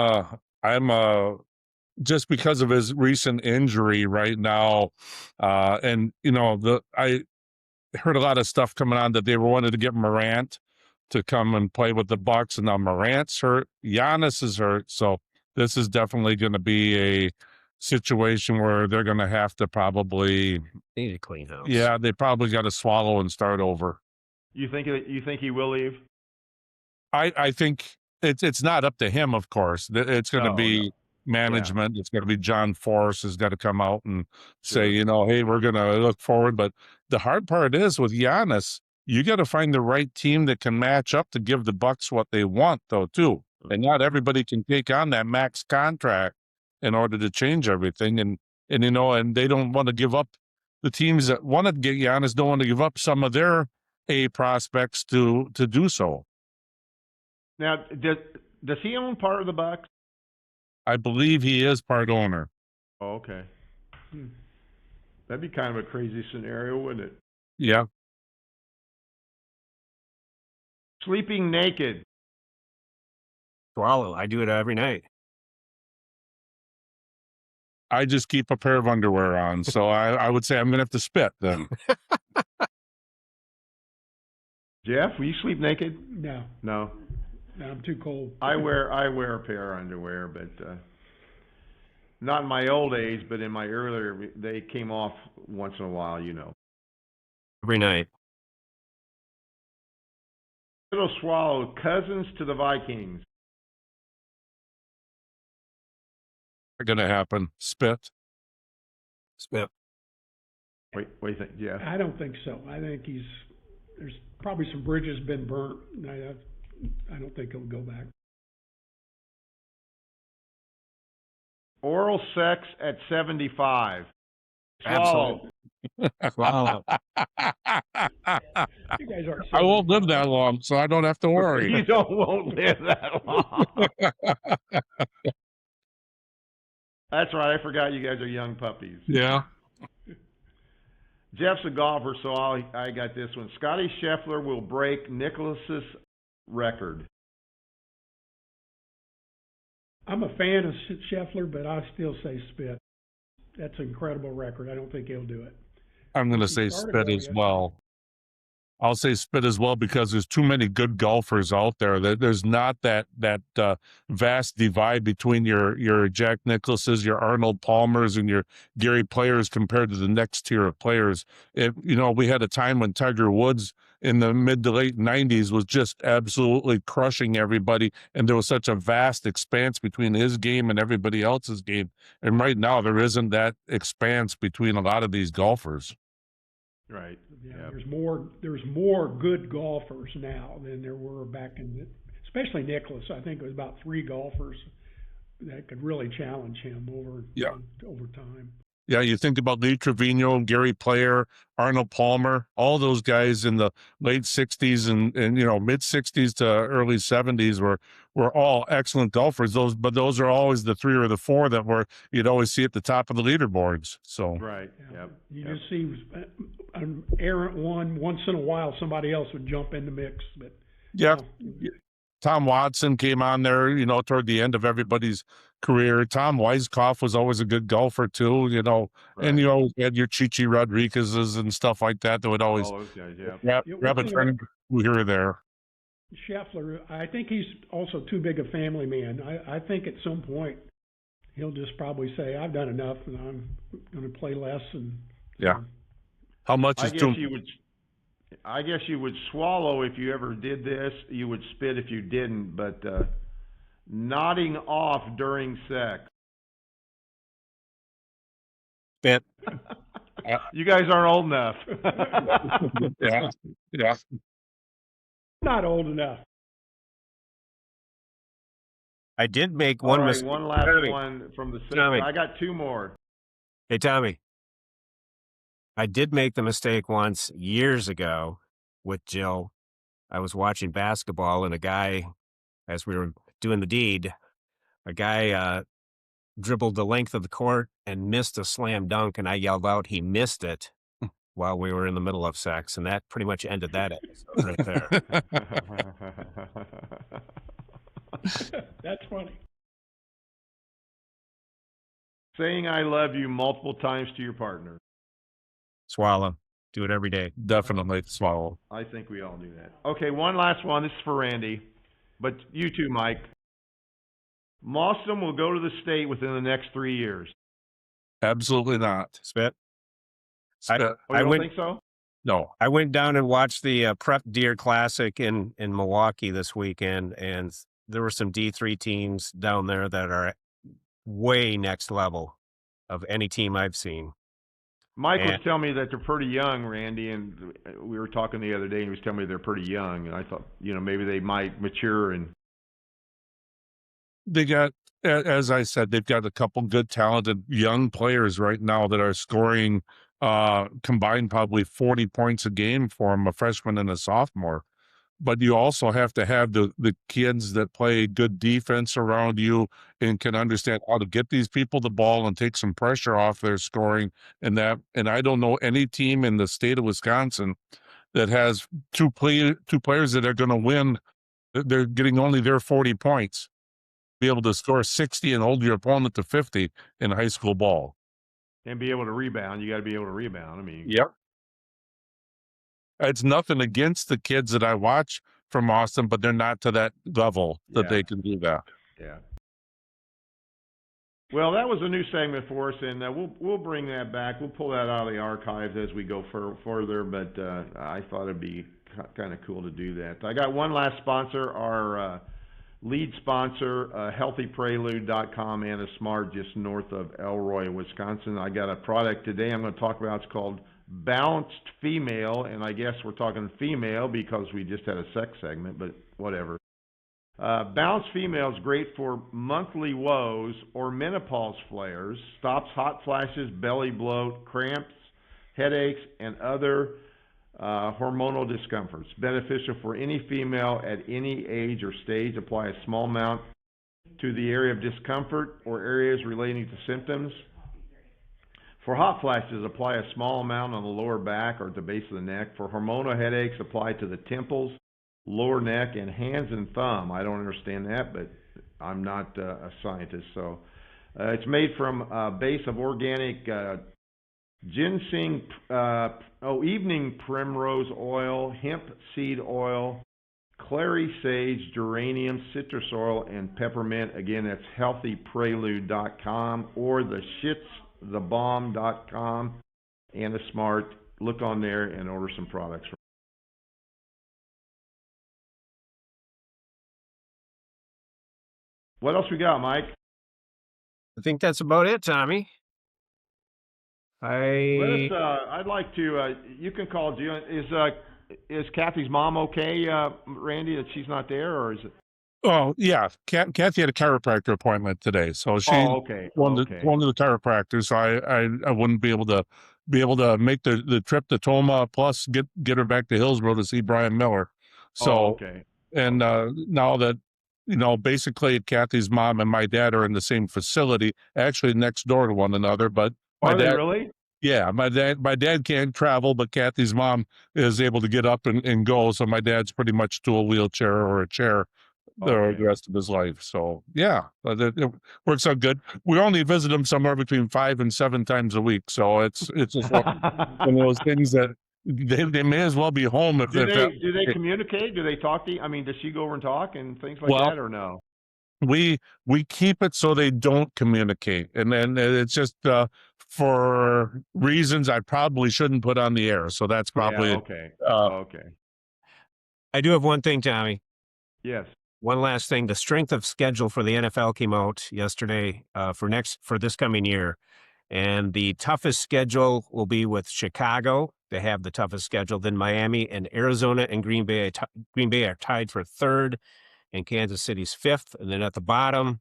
just because of his recent injury right now, and I heard a lot of stuff coming on that they wanted to get Morant to come and play with the Bucks, and now Morant's hurt, Giannis is hurt, so this is definitely going to be a situation where they're going to have to probably, Need a clean house. yeah, they probably got to swallow and start over. You think he will leave? I think it's not up to him, of course. It's going to No, be management. It's going to be John Force has got to come out and say, Sure. hey, we're going to look forward. But the hard part is with Giannis, you got to find the right team that can match up to give the Bucks what they want, though, too. And not everybody can take on that max contract in order to change everything. And they don't want to give up. The teams that want to get Giannis don't want to give up some of their A prospects to do so. Now, does he own part of the Bucks? I believe he is part owner. Oh, okay. That'd be kind of a crazy scenario, wouldn't it? Yeah. Sleeping naked. Swallow. I do it every night. I just keep a pair of underwear on, so I would say I'm going to have to spit then. Jeff, will you sleep naked? No, No. I'm too cold. I wear a pair of underwear, but not in my old age, but in my earlier, they came off once in a while, you know. Every night. Little Swallow, Cousins to the Vikings. Going to happen. Spit. Spit. What do you think, Jeff? I don't think so. I think there's probably some bridges been burnt. I don't think he'll go back. Oral sex at 75. Swallow. Swallow. You guys aren't. I won't live that long, so I don't have to worry. You won't live that long. That's right. I forgot you guys are young puppies. Yeah. Jeff's a golfer, so I got this one. Scotty Scheffler will break Nicklaus's record. I'm a fan of Scheffler, but I still say Spit. That's an incredible record. I don't think he'll do it. I'm going to He say started spit well as well. I'll say spit as well because there's too many good golfers out there. There's not that vast divide between your Jack Nicklauses, your Arnold Palmers, and your Gary Players compared to the next tier of players. We had a time when Tiger Woods in the mid to late 90s was just absolutely crushing everybody, and there was such a vast expanse between his game and everybody else's game. And right now there isn't that expanse between a lot of these golfers. Right. Yeah, Yep. there's more good golfers now than there were back especially Nicklaus. I think it was about 3 golfers that could really challenge him over time. Yeah, you think about Lee Trevino, Gary Player, Arnold Palmer, all those guys in the late 60s and mid 60s to early 70s were all excellent golfers. Those are always the 3 or the 4 that you'd always see at the top of the leaderboards. So Right. Yeah. Yep. You just see an errant one once in a while. Somebody else would jump in the mix, but yeah. Tom Watson came on there, toward the end of everybody's career. Tom Weiskopf was always a good golfer too, and you always had your Chichi Rodriguez's and stuff like that would always All those guys, yeah. grab a trend here or there. Scheffler, I think he's also too big a family man. I think at some point he'll just probably say, "I've done enough, and I'm going to play less." And yeah, how much is too? I guess you would swallow if you ever did this. You would spit if you didn't. But nodding off during sex. Spit. You guys aren't old enough. Yeah. not old enough. I did make All one right, mistake. one last one from the second. I got 2 more. Hey, Tommy, I did make the mistake once years ago with Jill. I was watching basketball and a guy, as we were doing the deed, a guy dribbled the length of the court and missed a slam dunk, and I yelled out he missed it while we were in the middle of sex, and that pretty much ended that episode right there. That's funny. Saying I love you multiple times to your partner. Swallow. Do it every day. Definitely swallow. I think we all do that. Okay, one last one. This is for Randy, but you too, Mike. Mawsum will go to the state within the next 3 years. Absolutely not. Spit. Spit. Oh, you I don't went- think so? No. I went down and watched the Prep Deer Classic in Milwaukee this weekend, and there were some D3 teams down there that are way next level of any team I've seen. Mike was And- telling me that they're pretty young, Randy, and we were talking the other day, and he was telling me they're pretty young, and I thought, maybe they might mature and They got, as I said, they've got a couple good talented young players right now that are scoring combined probably 40 points a game for them, a freshman and a sophomore. But you also have to have the kids that play good defense around you and can understand how to get these people the ball and take some pressure off their scoring. And I don't know any team in the state of Wisconsin that has two players that are going to win. They're getting only their 40 points. Be able to score 60 and hold your opponent to 50 in high school ball. be able to rebound. You got to be able to rebound. I mean, Yep. It's nothing against the kids that I watch from Austin, but they're not to that level that Yeah. they can do that. yeah. Well, that was a new segment for us, and we'll bring that back. We'll pull that out of the archives as we go further. But I thought it'd be kind of cool to do that. I got one last sponsor, our lead sponsor, healthyprelude.com and a Smart, just north of Elroy, Wisconsin. I got a product today I'm going to talk about. It's called Balanced Female, and I guess we're talking female because we just had a sex segment, but whatever. Balanced Female is great for monthly woes or menopause flares, stops hot flashes, belly bloat, cramps, headaches, and other hormonal discomforts. Beneficial for any female at any age or stage. Apply a small amount to the area of discomfort or areas relating to symptoms. For hot flashes, apply a small amount on the lower back or at the base of the neck. For hormonal headaches, apply to the temples, lower neck, and hands and thumb. I don't understand that, but I'm not a scientist. So it's made from a base of organic ginseng, evening primrose oil, hemp seed oil, clary sage, geranium, citrus oil, and peppermint. Again, that's healthyprelude.com or thebomb.com and the Smart. Look on there and order some products. What else we got, Mike? I think that's about it, Tommy. I'd like to. You can call Jill. Is Kathy's mom okay, Randy? That she's not there, or is it? Oh yeah, Kathy had a chiropractor appointment today, so she okay. one of the chiropractors. So I wouldn't be able to make the trip to Toma, plus get her back to Hillsborough to see Brian Miller. So okay. And now that basically Kathy's mom and my dad are in the same facility, actually next door to one another. But my Are dad, they really? yeah, my dad can't travel, but Kathy's mom is able to get up and go. So my dad's pretty much to a wheelchair or a chair the rest of his life. So yeah, it works out good. We only visit him somewhere between 5 and 7 times a week. So it's just one of those things that they may as well be home if do they communicate? Do they talk to you? I mean, does she go over and talk and things like that, or no? We keep it so they don't communicate, and then it's just for reasons I probably shouldn't put on the air. So that's probably okay. I do have one thing, Tommy. Yes. One last thing. The strength of schedule for the NFL came out yesterday for this coming year. And the toughest schedule will be with Chicago. They have the toughest schedule. Then Miami and Arizona and Green Bay. Green Bay are tied for 3rd, and Kansas City's 5th. And then at the bottom,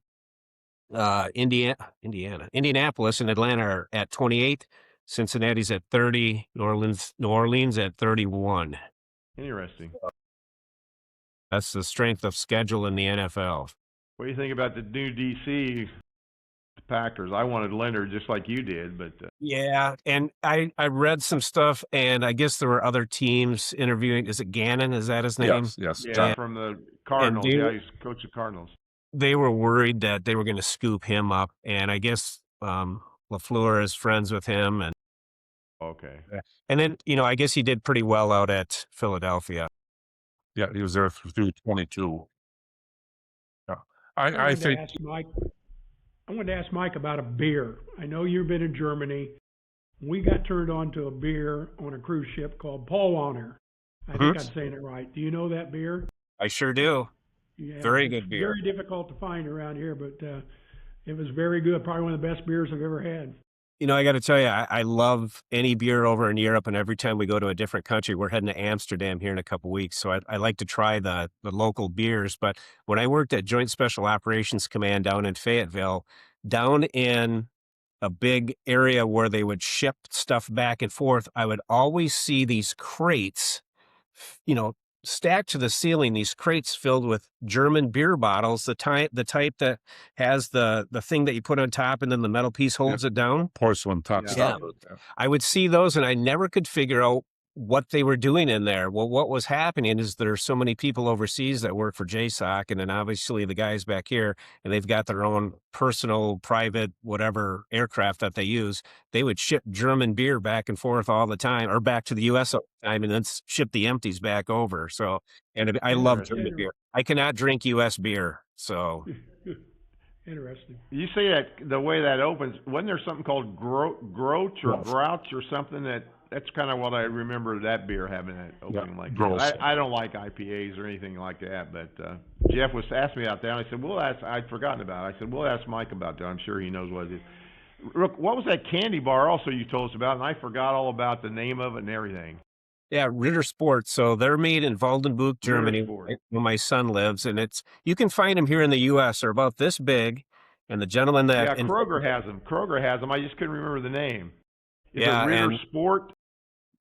Indianapolis and Atlanta are at 28. Cincinnati's at 30. New Orleans at 31. Interesting. That's the strength of schedule in the NFL. What do you think about the new DC Packers? I wanted Leonard just like you did, but Yeah, and I read some stuff, and I guess there were other teams interviewing. Is it Gannon? Is that his name? Yes. yeah, from the Cardinals. they Yeah, were- he's coach of Cardinals. They were worried that they were going to scoop him up, and I guess LaFleur is friends with him, Okay. and then I guess he did pretty well out at Philadelphia. Yeah, he was there through 22. Yeah. I wanted think to ask Mike. I wanted to ask Mike about a beer. I know you've been in Germany. We got turned on to a beer on a cruise ship called Paulaner. I think I'm saying it right. Do you know that beer? I sure do. Yeah, Very it's good beer. Very difficult to find around here, but it was very good. Probably one of the best beers I've ever had. I got to tell you, I love any beer over in Europe, and every time we go to a different country, we're heading to Amsterdam here in a couple weeks. So I like to try the local beers. But when I worked at Joint Special Operations Command down in Fayetteville, down in a big area where they would ship stuff back and forth, I would always see these crates, stacked to the ceiling, these crates filled with German beer bottles, the type that has the thing that you put on top and then the metal piece holds it down. porcelain top Yeah. stuff. I would see those and I never could figure out what they were doing in there. Well, what was happening is there's so many people overseas that work for JSOC, and then obviously the guys back here, and they've got their own personal, private, whatever aircraft that they use. They would ship German beer back and forth all the time, or back to the U.S. all the time, and then ship the empties back over. So, and I love German beer. I cannot drink U.S. beer, so. Interesting. You say that the way that opens, wasn't there something called Grouch or Grouch or something that's kind of what I remember that beer having that opening like Gross. that. I don't like IPAs or anything like that, but Jeff was asking me out there, and I said, I'd forgotten about it. I said, we'll ask Mike about that. I'm sure he knows what it is. Look, what was that candy bar also you told us about? And I forgot all about the name of it and everything. Yeah, Ritter Sport. So they're made in Waldenburg, Germany, Sport. where my son lives, and you can find them here in the U.S. They're about this big, and the gentleman that Kroger has them. I just couldn't remember the name. Is Yeah, it Ritter and- Sport?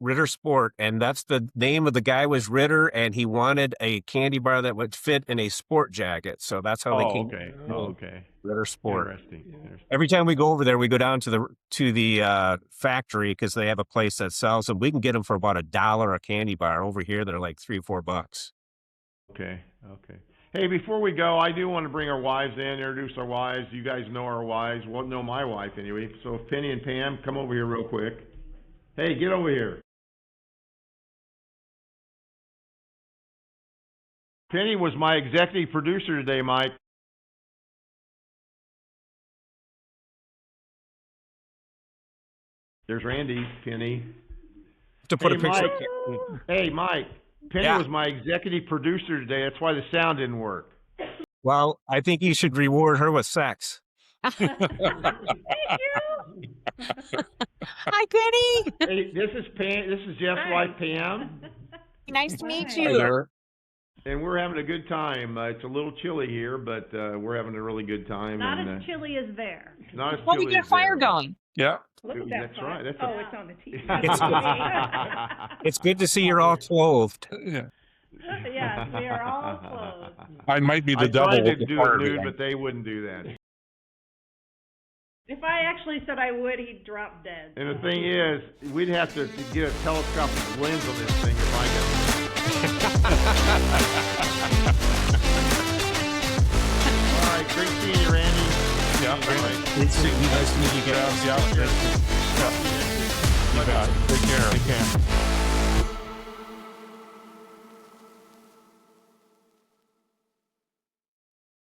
Ritter Sport, and that's the name of the guy was Ritter, and he wanted a candy bar that would fit in a sport jacket. So that's how they came. Okay. Okay. Ritter Sport. Interesting. Every time we go over there, we go down to the factory because they have a place that sells them. We can get them for about $1 a candy bar. Over here, they're like $3 or $4. Okay. Hey, before we go, I do want to bring our wives in, introduce our wives. You guys know our wives. Well, know my wife anyway. So Penny and Pam, come over here real quick. Hey, get over here. Penny was my executive producer today, Mike. There's Randy, Penny. To put Hey, a picture. Mike. Hey, Mike. Penny Yeah. was my executive producer today. That's why the sound didn't work. Well, I think you should reward her with sex. Hi, Penny. Hey, this is Pam. This is Jeff's wife, Pam, Nice to meet Hi you. there. and we're having a good time. It's a little chilly here, but we're having a really good time. Not and, as chilly as there. not as Well, we chilly get a as fire there. going. Yeah. Look at That's that right. That's oh, it's on the TV. It's good to see you're all clothed. Yeah. Yes, we are all clothed. I might be the I devil tried to with the do fire it nude, behind. but they wouldn't do that. If I actually said I would, he'd drop dead. And the thing is, we'd have to get a telescopic lens on this thing if I got. All right, great seeing you, Randy. Yeah. All right. Nice to meet you guys. Yeah. You got it. Take care.